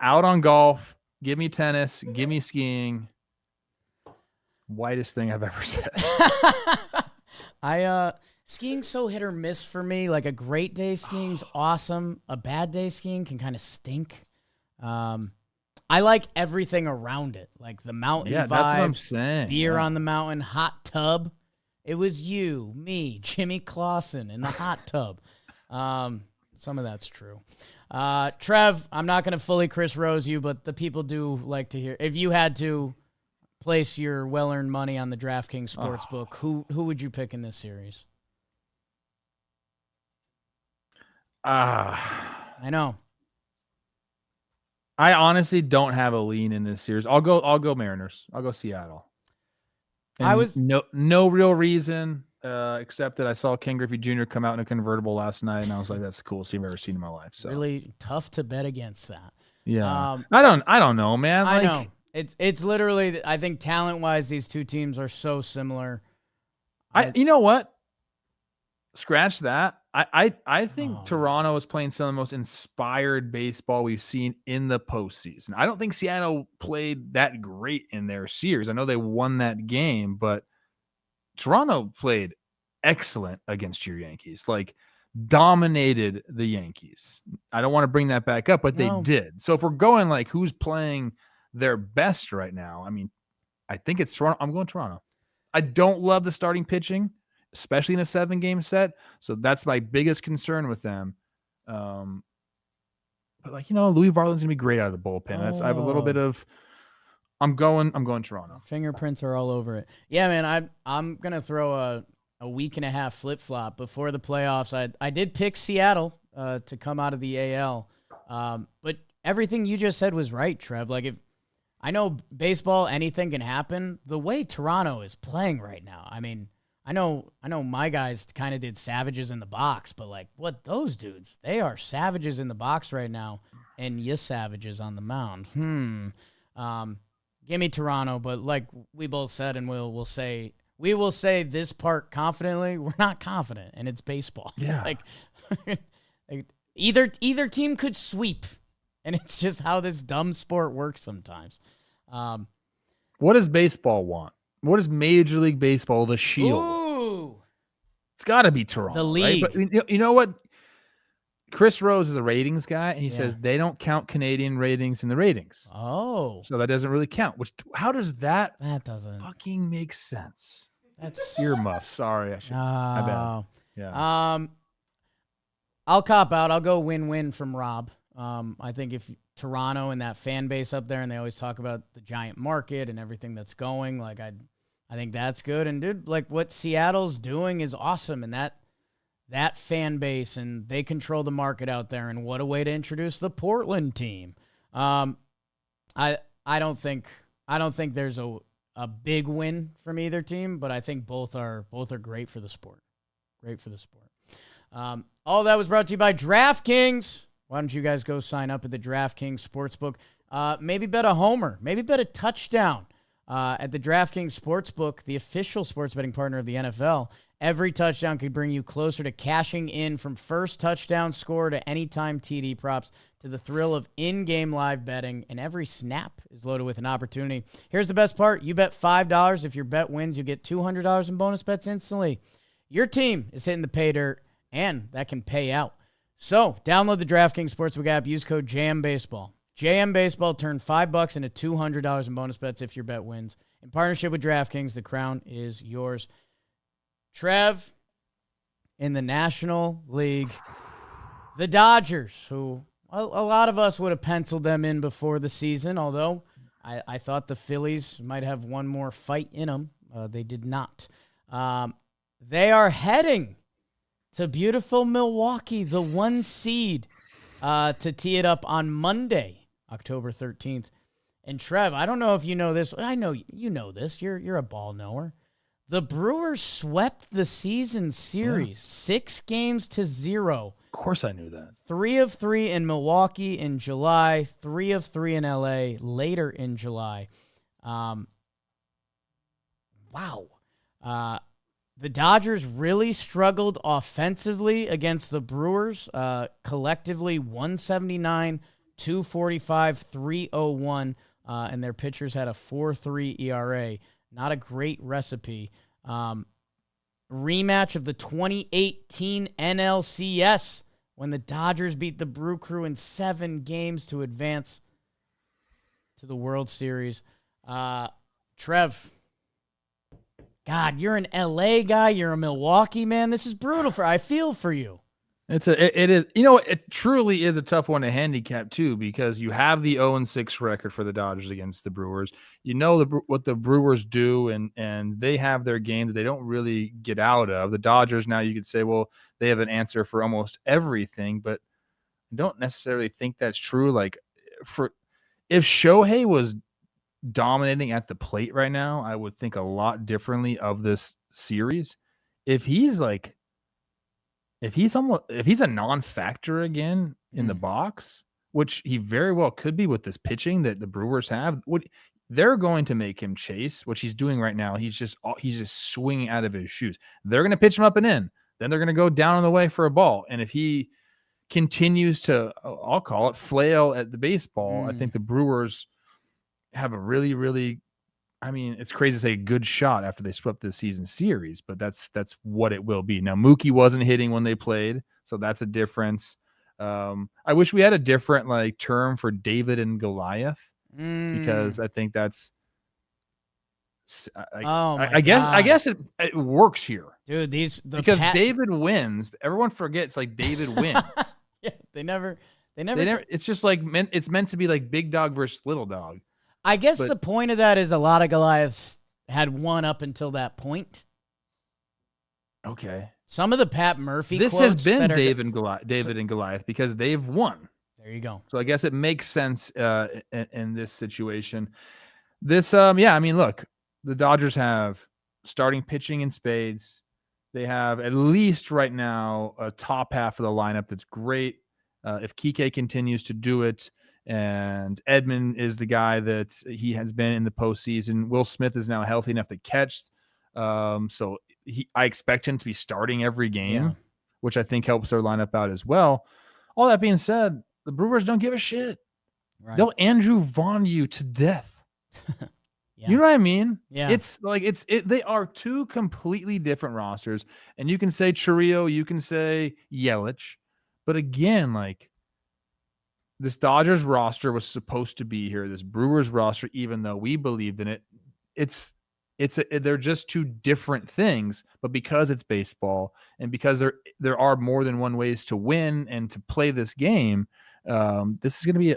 S2: out on golf. Give me tennis. Give me skiing. Whitest thing I've ever said.
S1: Skiing's so hit or miss for me. Like a great day skiing's awesome. A bad day skiing can kind of stink. I like everything around it, like the mountain vibes.
S2: That's what I'm saying.
S1: Beer on the mountain, hot tub. It was you, me, Jimmy Clausen in the hot tub. Some of that's true. Trev, I'm not going to fully Chris Rose you, but the people do like to hear. If you had to place your well-earned money on the DraftKings Sportsbook, who would you pick in this series? I know.
S2: I honestly don't have a lean in this series. I'll go Mariners. I'll go Seattle. And no real reason except that I saw Ken Griffey Jr. come out in a convertible last night, and I was like, "That's the coolest thing I've ever seen in my life." So
S1: really tough to bet against that.
S2: Yeah, I don't know, man.
S1: I know it's literally. I think talent-wise, these two teams are so similar.
S2: You know what? Scratch that. I think Toronto is playing some of the most inspired baseball we've seen in the postseason. I don't think Seattle played that great in their series. I know they won that game, but Toronto played excellent against your Yankees. Like, dominated the Yankees. I don't want to bring that back up, but they did. So if we're going like who's playing their best right now, I mean, I think it's Toronto. I'm going Toronto. I don't love the starting pitching, especially in a 7-game set. So that's my biggest concern with them. But Louis Varland's gonna be great out of the bullpen. I have a little bit of. I'm going Toronto.
S1: Fingerprints are all over it. Yeah, man. I'm gonna throw a week and a half flip flop before the playoffs. I did pick Seattle to come out of the AL, but everything you just said was right, Trev. Like, if I know baseball, anything can happen. The way Toronto is playing right now, I mean. I know my guys kind of did savages in the box, but like what those dudes, they are savages in the box right now, and you savages on the mound. Give me Toronto, but like we both said, and we will say this part confidently, we're not confident, and it's baseball.
S2: Yeah.
S1: like either team could sweep, and it's just how this dumb sport works sometimes.
S2: What does baseball want? What is Major League Baseball, the Shield?
S1: Ooh.
S2: It's got to be Toronto.
S1: The league.
S2: Right? But you know what? Chris Rose is a ratings guy, and he says they don't count Canadian ratings in the ratings.
S1: Oh.
S2: So that doesn't really count. How does that
S1: doesn't
S2: fucking make sense?
S1: That's
S2: earmuffs. Sorry. My bad. Yeah.
S1: I'll cop out. I'll go win-win from Rob. I think if Toronto and that fan base up there, and they always talk about the giant market and everything that's going, like I think that's good. And dude, like what Seattle's doing is awesome, and that fan base, and they control the market out there. And what a way to introduce the Portland team. I don't think there's a big win from either team, but I think both are great for the sport. Great for the sport. All that was brought to you by DraftKings. Why don't you guys go sign up at the DraftKings Sportsbook? Maybe bet a homer. Maybe bet a touchdown at the DraftKings Sportsbook, the official sports betting partner of the NFL. Every touchdown could bring you closer to cashing in, from first touchdown score to anytime TD props to the thrill of in-game live betting, and every snap is loaded with an opportunity. Here's the best part. You bet $5. If your bet wins, you get $200 in bonus bets instantly. Your team is hitting the pay dirt, and that can pay out. So, download the DraftKings Sportsbook app. Use code JAMBaseball. JAMBaseball, turn $5 into $200 in bonus bets if your bet wins. In partnership with DraftKings, the crown is yours. Trev, in the National League, the Dodgers, who a lot of us would have penciled them in before the season, although I thought the Phillies might have one more fight in them. They did not. They are heading to beautiful Milwaukee, the 1 seed, to tee it up on Monday October 13th. And Trev, I don't know if you know this. I know you know this. You're a ball knower. The Brewers swept the season series 6-0.
S2: Of course I knew that.
S1: 3 of 3 in Milwaukee in July, 3 of 3 in LA later in July. Wow. The Dodgers really struggled offensively against the Brewers. Collectively, 179, 245, 301, and their pitchers had a 4.3 ERA. Not a great recipe. Rematch of the 2018 NLCS when the Dodgers beat the Brew Crew in 7 games to advance to the World Series. Trev, God, you're an LA guy. You're a Milwaukee man. This is brutal. I feel for you.
S2: It is, it truly is a tough one to handicap too, because you have the 0-6 record for the Dodgers against the Brewers. You know what the Brewers do, and they have their game that they don't really get out of. The Dodgers, now you could say, well, they have an answer for almost everything, but I don't necessarily think that's true. Like, if Shohei was dominating at the plate right now, I would think a lot differently of this series. If he's a non-factor again in the box, which he very well could be with this pitching that the Brewers have, they're going to make him chase, which he's doing right now. He's just swinging out of his shoes. They're going to pitch him up and in. Then they're going to go down on the way for a ball. And if he continues to, I'll call it, flail at the baseball, I think the Brewers have a really, really, I mean, it's crazy to say good shot after they swept the season series, but that's what it will be. Now, Mookie wasn't hitting when they played, so that's a difference. I wish we had a different term for David and Goliath, because I think that's I guess it works here,
S1: dude.
S2: Because David wins. Everyone forgets David wins.
S1: Yeah, they never.
S2: It's just it's meant to be like big dog versus little dog.
S1: I guess the point of that is a lot of Goliaths had won up until that point.
S2: Okay.
S1: Some of the Pat Murphy
S2: This
S1: quotes
S2: has been David and Goliath because they've won.
S1: There you go.
S2: So I guess it makes sense in this situation. This, I mean, look, the Dodgers have starting pitching in spades. They have at least right now a top half of the lineup that's great. If Kike continues to do it, and Edman is the guy that he has been in the postseason. Will Smith is now healthy enough to catch. So I expect him to be starting every game, which I think helps their lineup out as well. All that being said, the Brewers don't give a shit.
S1: Right.
S2: They'll Andrew Vaughn you to death.
S1: Yeah.
S2: You know what I mean?
S1: Yeah.
S2: It's they are two completely different rosters. And you can say Chiriot, you can say Yelich. But again, this Dodgers roster was supposed to be here. This Brewers roster, even though we believed in it, they're just two different things. But because it's baseball, and because there are more than one ways to win and to play this game, this is going to be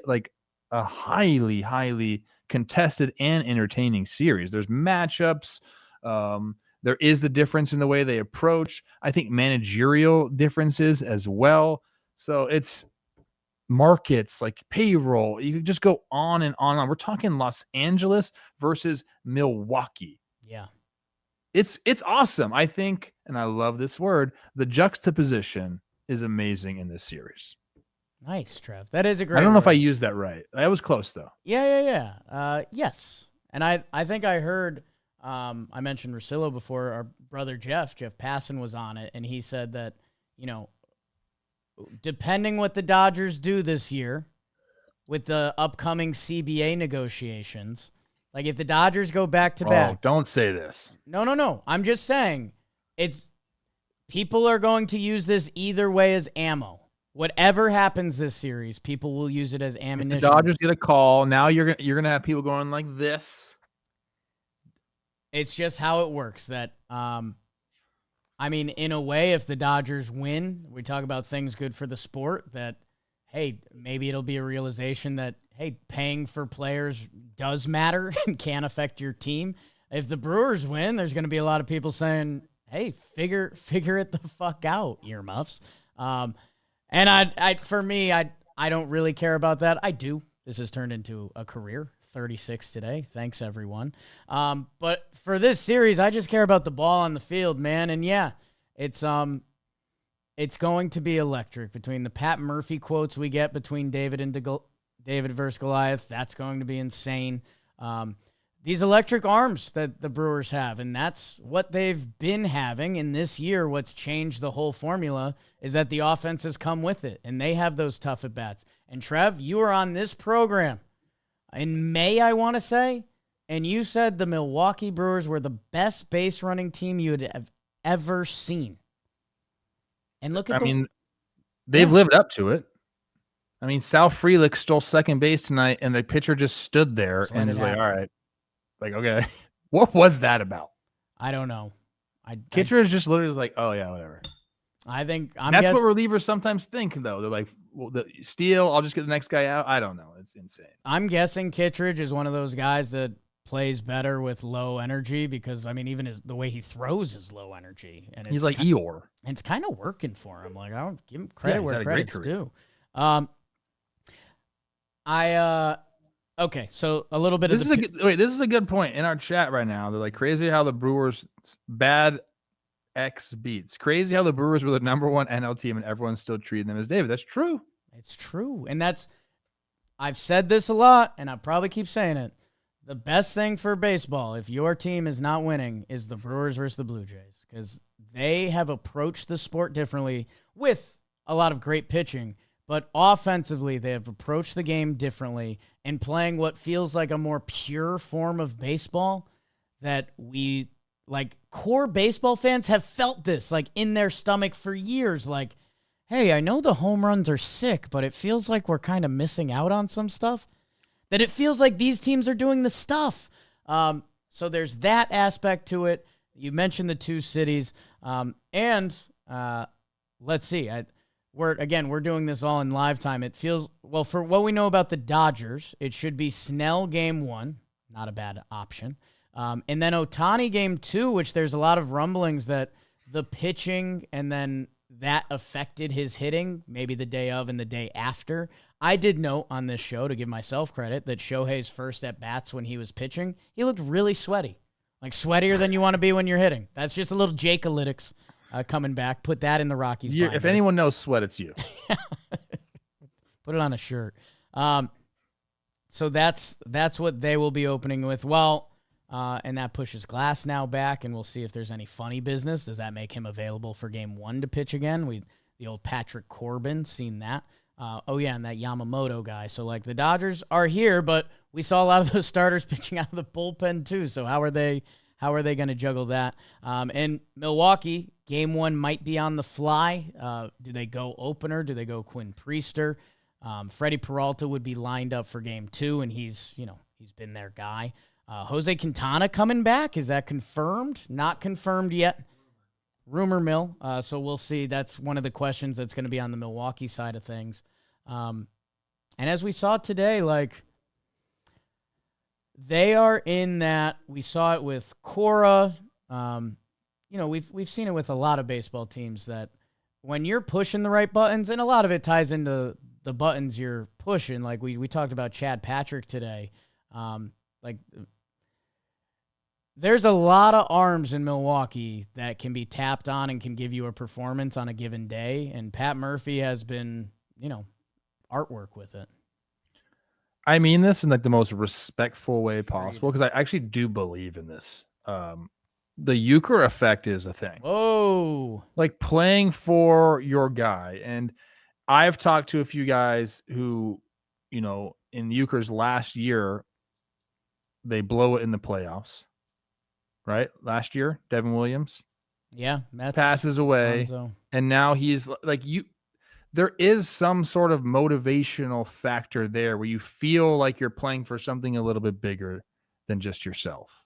S2: a highly, highly contested and entertaining series. There's matchups. There is the difference in the way they approach. I think managerial differences as well. So it's markets like payroll. You can just go on and on and on. We're talking Los Angeles versus Milwaukee.
S1: Yeah.
S2: It's awesome. I think, and I love this word, the juxtaposition is amazing in this series.
S1: Nice, Trev. That is a great
S2: I don't know
S1: word.
S2: if I used that right. That was close, though.
S1: Yeah. Yes. And I think I heard, I mentioned Russillo before. Our brother Jeff Passan was on it, and he said that, depending what the Dodgers do this year with the upcoming CBA negotiations, if the Dodgers go back to back.
S2: Oh, don't say this.
S1: No. I'm just saying people are going to use this either way as ammo. Whatever happens this series, people will use it as ammunition.
S2: If the Dodgers get a call. Now you're gonna have people going like this.
S1: It's just how it works. That in a way, if the Dodgers win, we talk about things good for the sport. That maybe it'll be a realization that paying for players does matter and can affect your team. If the Brewers win, there's going to be a lot of people saying, figure it the fuck out, earmuffs. And I don't really care about that. I do this has turned into a career. 36 today. Thanks, everyone. But for this series, I just care about the ball on the field, man. And yeah, it's going to be electric between the Pat Murphy quotes we get between David and David versus Goliath. That's going to be insane. These electric arms that the Brewers have, and that's what they've been having in this year. What's changed the whole formula is that the offense has come with it, and they have those tough at-bats. And Trev, you were on this program in May, I want to say, and you said the Milwaukee Brewers were the best base running team you would have ever seen. And look at
S2: they've lived up to it. I mean, Sal Frelick stole second base tonight, and the pitcher just stood there and is like, all right. Like, okay, what was that about?
S1: I don't know.
S2: Kitcher is just literally like, oh, yeah, whatever.
S1: I think
S2: that's what relievers sometimes think, though. They're like, well, the steal, I'll just get the next guy out. I don't know. It's insane.
S1: I'm guessing Kittredge is one of those guys that plays better with low energy because, I mean, even the way he throws is low energy. And
S2: he's like Eeyore.
S1: And it's kind of working for him. Like, I don't give him credit where credit's due. Okay, so a little bit
S2: this is a good point in our chat right now. They're like, crazy how the Brewers bad X beats. Crazy how the Brewers were the #1 NL team and everyone's still treating them as David. That's true.
S1: It's true. And I've said this a lot, and I probably keep saying it. The best thing for baseball, if your team is not winning, is the Brewers versus the Blue Jays, because they have approached the sport differently with a lot of great pitching, but offensively they have approached the game differently and playing what feels like a more pure form of baseball that we, like, core baseball fans have felt this, like, in their stomach for years. Like, hey, I know the home runs are sick, but it feels like we're kind of missing out on some stuff. That it feels like these teams are doing the stuff. So there's that aspect to it. You mentioned the two cities. And let's see. We're doing this all in live time. It feels, well, for what we know about the Dodgers, it should be Snell game 1. Not a bad option. And then Ohtani game 2, which there's a lot of rumblings that the pitching and then that affected his hitting, maybe the day of and the day after. I did note on this show, to give myself credit, that Shohei's first at-bats when he was pitching, he looked really sweaty. Like, sweatier than you want to be when you're hitting. That's just a little Jake-alytics coming back. Put that in the Rockies binder.
S2: If anyone knows sweat, it's you.
S1: Put it on a shirt. So that's what they will be opening with. Well, and that pushes Glass now back, and we'll see if there's any funny business. Does that make him available for game 1 to pitch again? The old Patrick Corbin, seen that. And that Yamamoto guy. So, like, the Dodgers are here, but we saw a lot of those starters pitching out of the bullpen too. So how are they going to juggle that? And Milwaukee, game 1 might be on the fly. Do they go opener? Do they go Quinn Priester? Freddie Peralta would be lined up for game 2, and he's been their guy. Jose Quintana coming back. Is that confirmed? Not confirmed yet. Rumor mill. So we'll see. That's one of the questions that's going to be on the Milwaukee side of things. And as we saw today, like, they are in that. We saw it with Cora. We've seen it with a lot of baseball teams that when you're pushing the right buttons, and a lot of it ties into the buttons you're pushing. Like we talked about Chad Patrick today. There's a lot of arms in Milwaukee that can be tapped on and can give you a performance on a given day. And Pat Murphy has been, artwork with it.
S2: I mean this in like the most respectful way possible, because I actually do believe in this. The euchre effect is a thing.
S1: Whoa.
S2: Like playing for your guy. And I've talked to a few guys who, in euchre's last year, they blow it in the playoffs. Right? Last year, Devin Williams.
S1: Yeah.
S2: Passes away.
S1: Lonzo.
S2: And now he's like, there is some sort of motivational factor there where you feel like you're playing for something a little bit bigger than just yourself.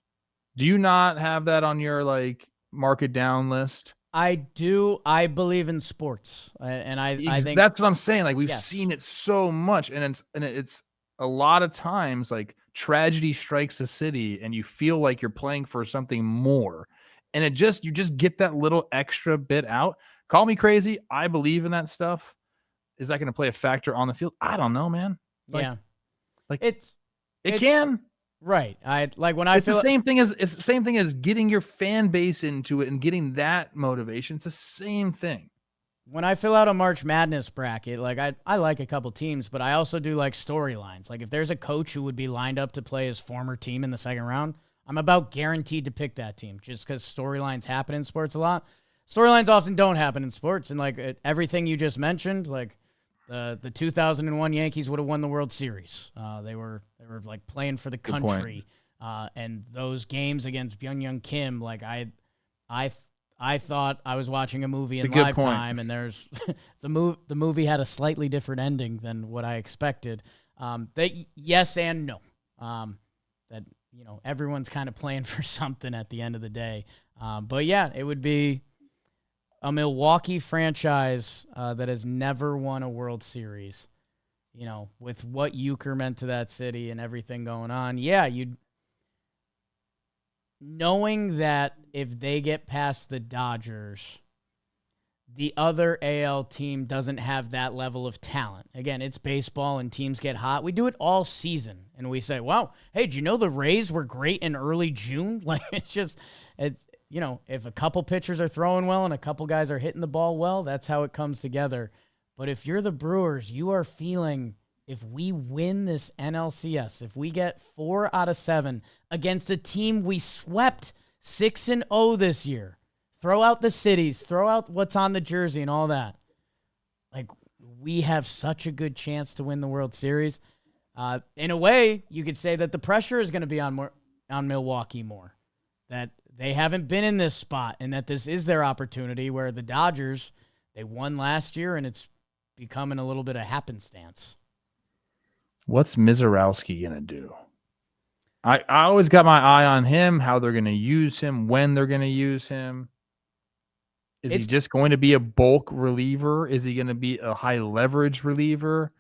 S2: Do you not have that on your like mark it down list?
S1: I do. I believe in sports. And I think
S2: that's what I'm saying. Like we've seen it so much, and it's a lot of times like tragedy strikes a city and you feel like you're playing for something more, and you just get that little extra bit out. Call me crazy. I believe in that stuff. Is that going to play a factor on the field? I don't know, man. Like
S1: It
S2: can.
S1: Right. It's
S2: the same thing as getting your fan base into it and getting that motivation. It's the same thing.
S1: When I fill out a March Madness bracket, like I like a couple teams, but I also do like storylines. Like if there's a coach who would be lined up to play his former team in the second round, I'm about guaranteed to pick that team just because storylines happen in sports a lot. Storylines often don't happen in sports, and like everything you just mentioned, like the 2001 Yankees would have won the World Series. They were like playing for the country, and those games against Byung-Young Kim, like I thought I was watching a movie in lifetime, and there's the movie had a slightly different ending than what I expected. Yes and no. That everyone's kind of playing for something at the end of the day. But yeah, it would be a Milwaukee franchise that has never won a World Series. With what Euchre meant to that city and everything going on. Yeah, knowing that if they get past the Dodgers, the other AL team doesn't have that level of talent. Again, it's baseball and teams get hot. We do it all season, and we say, wow, hey, do you know the Rays were great in early June? Like, it's if a couple pitchers are throwing well and a couple guys are hitting the ball well, that's how it comes together. But if you're the Brewers, you are feeling, if we win this NLCS, if we get 4 out of 7 against a team we swept 6-0 this year, throw out the cities, throw out what's on the jersey and all that. Like, we have such a good chance to win the World Series. In a way, you could say that the pressure is going to be on Milwaukee more. That they haven't been in this spot and that this is their opportunity, where the Dodgers, they won last year and it's becoming a little bit of happenstance.
S2: What's Mizorowski going to do? I always got my eye on him, how they're going to use him, when they're going to use him. Is he just going to be a bulk reliever? Is he going to be a high leverage reliever?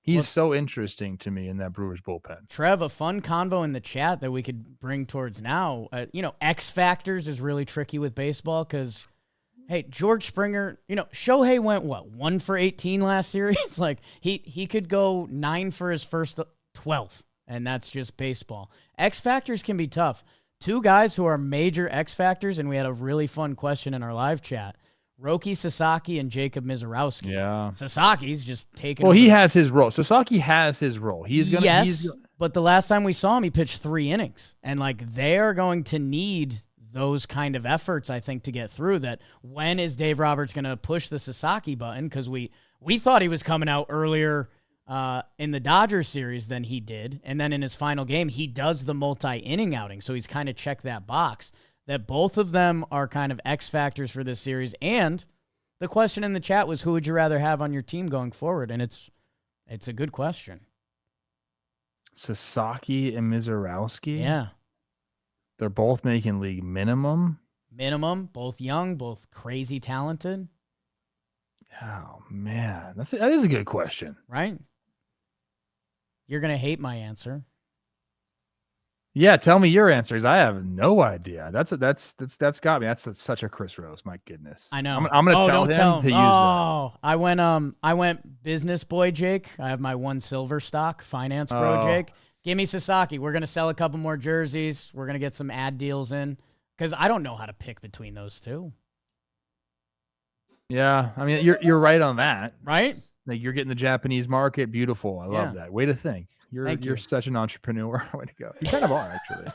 S2: He's so interesting to me in that Brewers bullpen.
S1: Trev, a fun convo in the chat that we could bring towards now. X factors is really tricky with baseball because, hey, George Springer, Shohei went 1 for 18 last series? Like he could go 9 for his first 12, and that's just baseball. X factors can be tough. 2 guys who are major X factors, and we had a really fun question in our live chat. Roki Sasaki and Jacob Mizorowski.
S2: Yeah.
S1: Sasaki's just taking
S2: Well, he has his role. Sasaki has his role.
S1: But the last time we saw him, he pitched 3 innings. And, they are going to need those kind of efforts, I think, to get through that. When is Dave Roberts going to push the Sasaki button? Because we thought he was coming out earlier in the Dodgers series than he did. And then in his final game, he does the multi-inning outing. So he's kind of checked that box. That both of them are kind of X factors for this series. And the question in the chat was, who would you rather have on your team going forward? And it's a good question.
S2: Sasaki and Mizorowski?
S1: Yeah.
S2: They're both making league minimum?
S1: Minimum, both young, both crazy talented.
S2: Oh, man. That is a good question.
S1: Right? You're going to hate my answer.
S2: Yeah, tell me your answers. I have no idea. That's got me. That's such a Chris Rose. My goodness.
S1: I know.
S2: I'm gonna tell him to use that.
S1: I went business boy Jake. I have my one silver stock finance bro Jake. Give me Sasaki. We're gonna sell a couple more jerseys. We're gonna get some ad deals in because I don't know how to pick between those two.
S2: Yeah, I mean you're right on that.
S1: Right?
S2: Like you're getting the Japanese market. Beautiful. I love that. Way to think. You're such an entrepreneur. Way to go. You kind of are, actually.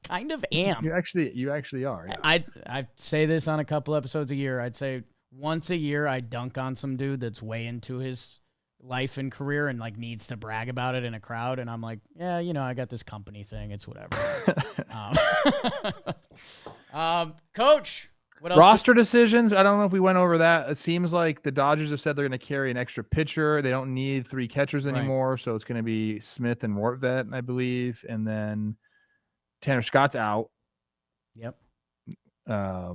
S1: Kind of am.
S2: You actually are. Yeah.
S1: I say this on a couple episodes a year. I'd say once a year I dunk on some dude that's way into his life and career and needs to brag about it in a crowd. And I'm like, yeah, I got this company thing. It's whatever. Coach. What else?
S2: Roster decisions. I don't know if we went over that. It seems like the Dodgers have said they're going to carry an extra pitcher. They don't need 3 catchers anymore, so it's going to be Smith and Mortvet, I believe, and then Tanner Scott's out.
S1: Yep.
S2: So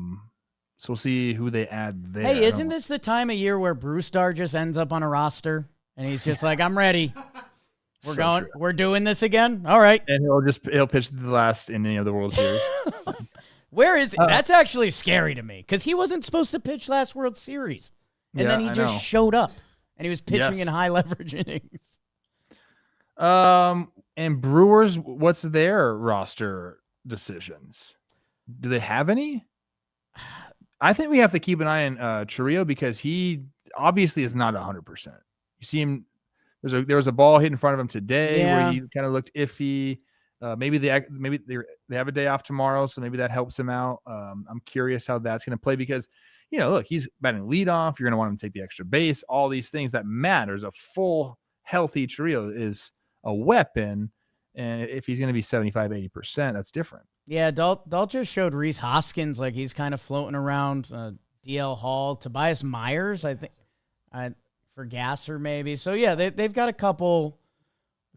S2: we'll see who they add there.
S1: Hey, isn't this the time of year where Brewstar just ends up on a roster and he's just like, I'm ready. We're doing this again. All right.
S2: And he'll pitch the last inning of the World Series.
S1: Where is it? That's actually scary to me because he wasn't supposed to pitch last World Series. And then he just showed up and he was pitching in high leverage innings.
S2: And Brewers, what's their roster decisions? Do they have any? I think we have to keep an eye on Churrillo because he obviously is not 100%. You see him. There was a ball hit in front of him today where he kind of looked iffy. Maybe they have a day off tomorrow, so maybe that helps him out. I'm curious how that's going to play because, look, he's batting leadoff. You're going to want him to take the extra base. All these things that matters. A full, healthy Churrillo is a weapon, and if he's going to be 75, 80%, that's different.
S1: Yeah, Dalt just showed Rhys Hoskins like he's kind of floating around. DL Hall, Tobias Myers, I think, for Gasser maybe. So yeah, they've got a couple.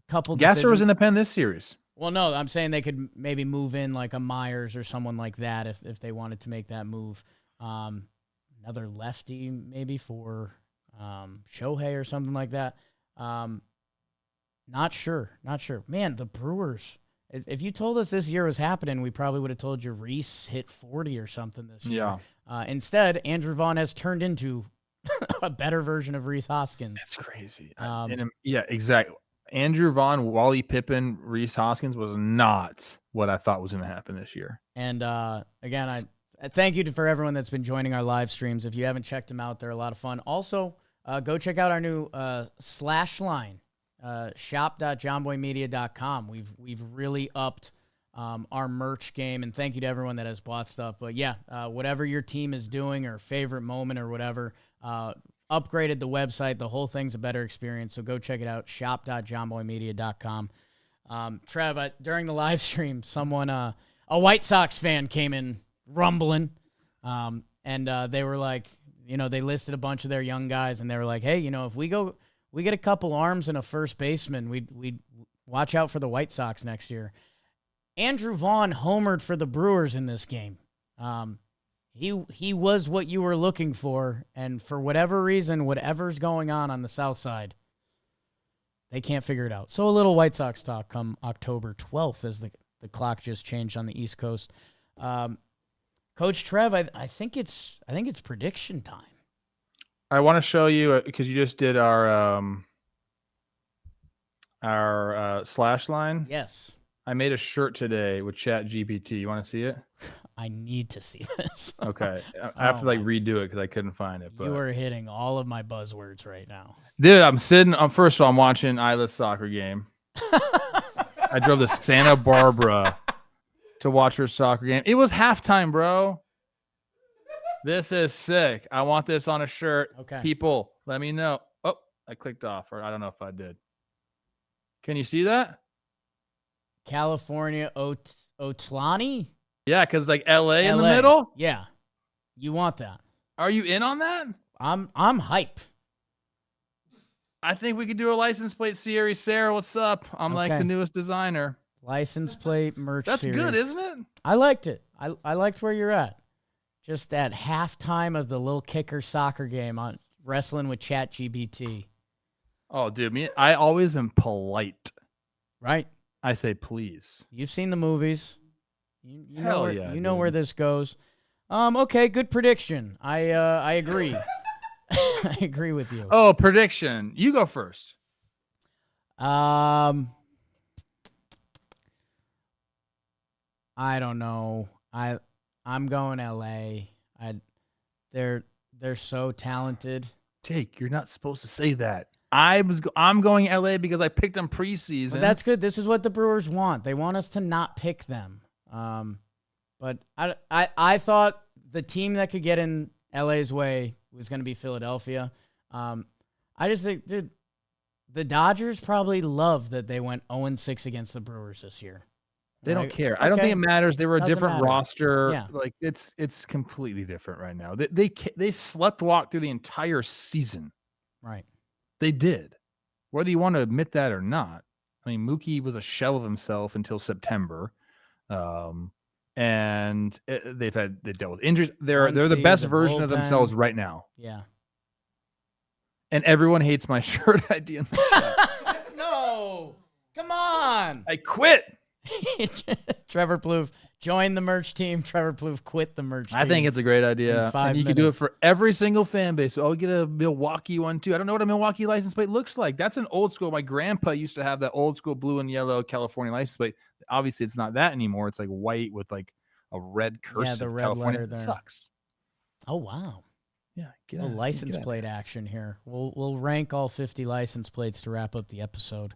S2: Gasser was in the pen this series.
S1: Well, no, I'm saying they could maybe move in like a Myers or someone like that if they wanted to make that move. Another lefty maybe for Shohei or something like that. Not sure. Man, the Brewers. If you told us this year was happening, we probably would have told you Rhys hit 40 or something this year. Instead, Andrew Vaughn has turned into a better version of Rhys Hoskins.
S2: That's crazy. Yeah, exactly. Andrew Vaughn, Wally Pippen, Rhys Hoskins was not what I thought was going to happen this year.
S1: And again, I thank you for everyone that's been joining our live streams. If you haven't checked them out, they're a lot of fun. Also, go check out our new slash line. Shop.johnboymedia.com. We've really upped our merch game, and thank you to everyone that has bought stuff. But yeah, whatever your team is doing or favorite moment or whatever, upgraded the website. The whole thing's a better experience. So go check it out. Shop.johnboymedia.com. Trev, during the live stream, someone, a White Sox fan came in rumbling, and they were like, they listed a bunch of their young guys, and they were like, hey, if we get a couple arms and a first baseman, we'd watch out for the White Sox next year. Andrew Vaughn homered for the Brewers in this game. He was what you were looking for, and for whatever reason, whatever's going on the South Side, they can't figure it out. So a little White Sox talk come October 12th as the clock just changed on the East Coast. Coach Trev, I think it's prediction time.
S2: I want to show you because you just did our slash line.
S1: Yes.
S2: I made a shirt today with ChatGPT. You want to see it?
S1: I need to see this.
S2: Okay. I have to redo it because I couldn't find it. But
S1: you are hitting all of my buzzwords right now.
S2: Dude, I'm sitting first of all, I'm watching Isla's soccer game. I drove to Santa Barbara to watch her soccer game. It was halftime, bro. This is sick. I want this on a shirt.
S1: Okay.
S2: People, let me know. Oh, I clicked off, or I don't know if I did. Can you see that?
S1: California Otlani?
S2: Yeah, because LA in the middle?
S1: Yeah. You want that.
S2: Are you in on that?
S1: I'm hype.
S2: I think we could do a license plate series. Sarah, what's up? I'm like the newest designer.
S1: License plate merch
S2: That's
S1: series.
S2: good, isn't it?
S1: I liked it. I liked where you're at. Just at halftime of the Lil Kicker soccer game on wrestling with ChatGPT.
S2: Oh, dude, I always am polite.
S1: Right.
S2: I say please.
S1: You've seen the movies. You know where this goes. Okay, good prediction. I agree. I agree with you.
S2: Oh, prediction. You go first.
S1: I don't know. I'm going LA. They're so talented.
S2: Jake, you're not supposed to say that. I'm going LA because I picked them preseason.
S1: But that's good. This is what the Brewers want. They want us to not pick them. But I thought the team that could get in LA's way was going to be Philadelphia. I just think the Dodgers probably love that they went 0-6 against the Brewers this year.
S2: They don't care. Okay. I don't think it matters. They were a different roster.
S1: Yeah.
S2: It's completely different right now. They sleptwalked through the entire season.
S1: Right.
S2: They did. Whether you want to admit that or not. I mean, Mookie was a shell of himself until September. And they dealt with injuries. They're the best version of themselves right now.
S1: Yeah.
S2: And everyone hates my shirt idea in the chat.
S1: No. Come on.
S2: I quit.
S1: Trevor Plouffe Join the merch team. Trevor Plouffe quit the merch team.
S2: I think it's a great idea.
S1: In 5
S2: And you can do it
S1: minutes.
S2: for every single fan base. So I'll get a Milwaukee one too. I don't know what a Milwaukee license plate looks like. That's an old school. My grandpa used to have that old school blue and yellow California license plate. Obviously, it's not that anymore. It's like white with like a red cursive.
S1: the red
S2: California.
S1: letter
S2: It
S1: there.
S2: sucks.
S1: Oh, wow.
S2: Yeah, get
S1: A
S2: out.
S1: license
S2: Get out.
S1: plate action here. We'll rank all 50 license plates to wrap up the episode.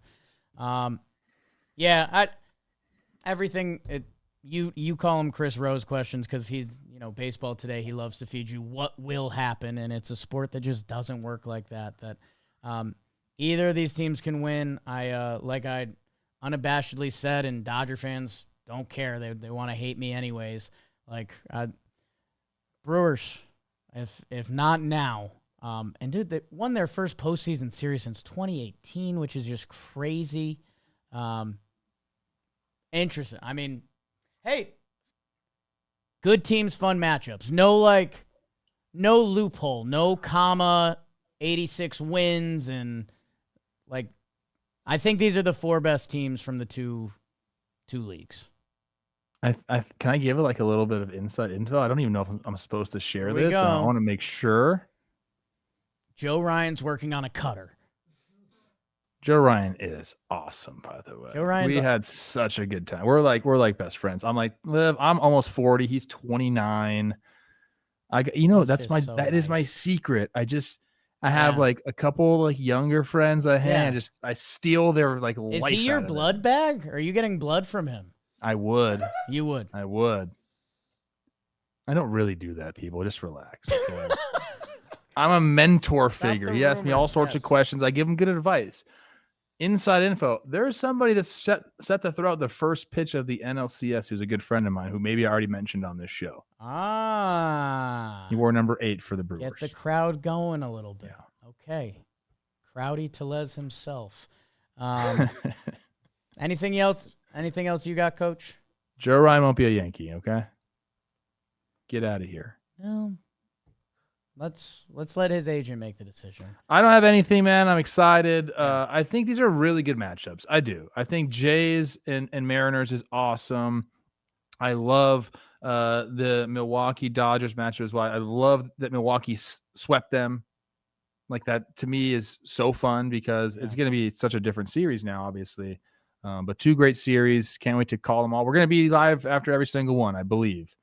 S1: You call him Chris Rose questions because he's, baseball today, he loves to feed you what will happen, and it's a sport that just doesn't work like that. Either of these teams can win. Like I unabashedly said, and Dodger fans don't care. They want to hate me anyways. Brewers, if not now. And dude, they won their first postseason series since 2018, which is just crazy. Interesting. I mean, hey, good teams, fun matchups. No loophole, no comma, 86 wins, and I think these are the 4 best teams from the two leagues.
S2: Can I give it like a little bit of inside info? I don't even know if I'm supposed to share
S1: Here we
S2: this.
S1: go.
S2: I want to make sure.
S1: Joe Ryan's working on a cutter.
S2: Joe Ryan is awesome, by the way.
S1: Joe Ryan's
S2: we had such a good time. We're like best friends. I'm like, Liv, I'm almost 40. He's 29.
S1: That's just so
S2: that is my
S1: nice.
S2: secret. I have like a couple like younger friends I hang.
S1: Yeah.
S2: I steal their
S1: Is
S2: life.
S1: he your
S2: out of them.
S1: blood bag? Are you getting blood from him?
S2: I would.
S1: You would.
S2: I would. I don't really do that, people. Just relax. Okay? I'm a mentor figure.
S1: the
S2: He asks me all
S1: rumors,
S2: sorts of
S1: yes.
S2: questions. I give him good advice. Inside info. There's somebody that's set to throw out the first pitch of the NLCS who's a good friend of mine who maybe I already mentioned on this show. He wore number 8 for the Brewers.
S1: Get the crowd going a little bit. Okay. Crowdy Tellez himself. Anything else? Anything else you got, Coach?
S2: Joe Ryan won't be a Yankee, okay? Get out of here.
S1: No. Let's let his agent make the decision.
S2: I don't have anything, man. I'm excited. I think these are really good matchups. I do. I think Jays and Mariners is awesome. I love the Milwaukee Dodgers matchup as well. I love that Milwaukee swept them. Like that to me is so fun because it's going to be such a different series now, obviously. But 2 great series. Can't wait to call them all. We're going to be live after every single one, I believe.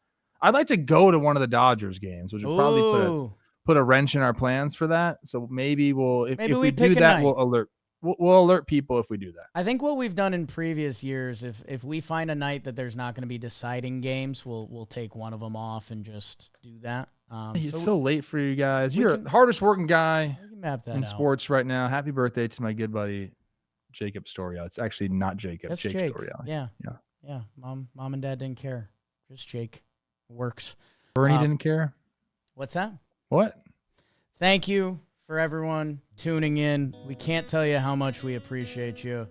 S2: I'd like to go to one of the Dodgers games, which would probably put a wrench in our plans for that. So maybe if we do that, we'll alert people if we do that.
S1: I think what we've done in previous years, if we find a night that there's not going to be deciding games, we'll take one of them off and just do that.
S2: It's so late for you guys. You're the hardest working guy
S1: we can map that
S2: in
S1: out.
S2: sports right now. Happy birthday to my good buddy Jacob Storio. It's actually not Jacob.
S1: That's
S2: Jake
S1: Jake.
S2: Storio.
S1: Yeah. Mom and Dad didn't care. Just Jake. Works.
S2: Bernie didn't care.
S1: What's that?
S2: What?
S1: Thank you for everyone tuning in. We can't tell you how much we appreciate you.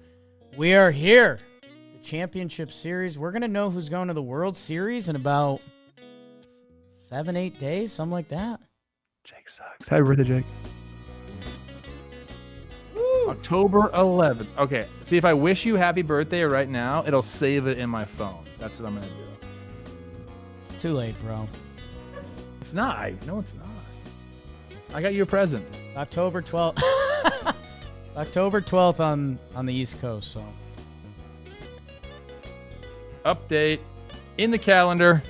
S1: We are here. The championship series. We're going to know who's going to the World Series in about 7-8 days, something like that.
S2: Jake sucks. Happy birthday, Jake. Woo. October 11th. Okay. See, if I wish you happy birthday right now, it'll save it in my phone. That's what I'm going to do.
S1: It's too late, bro.
S2: It's not. No, it's not. I got you a present.
S1: It's October 12th. It's October 12th on the East Coast, so.
S2: Update in the calendar.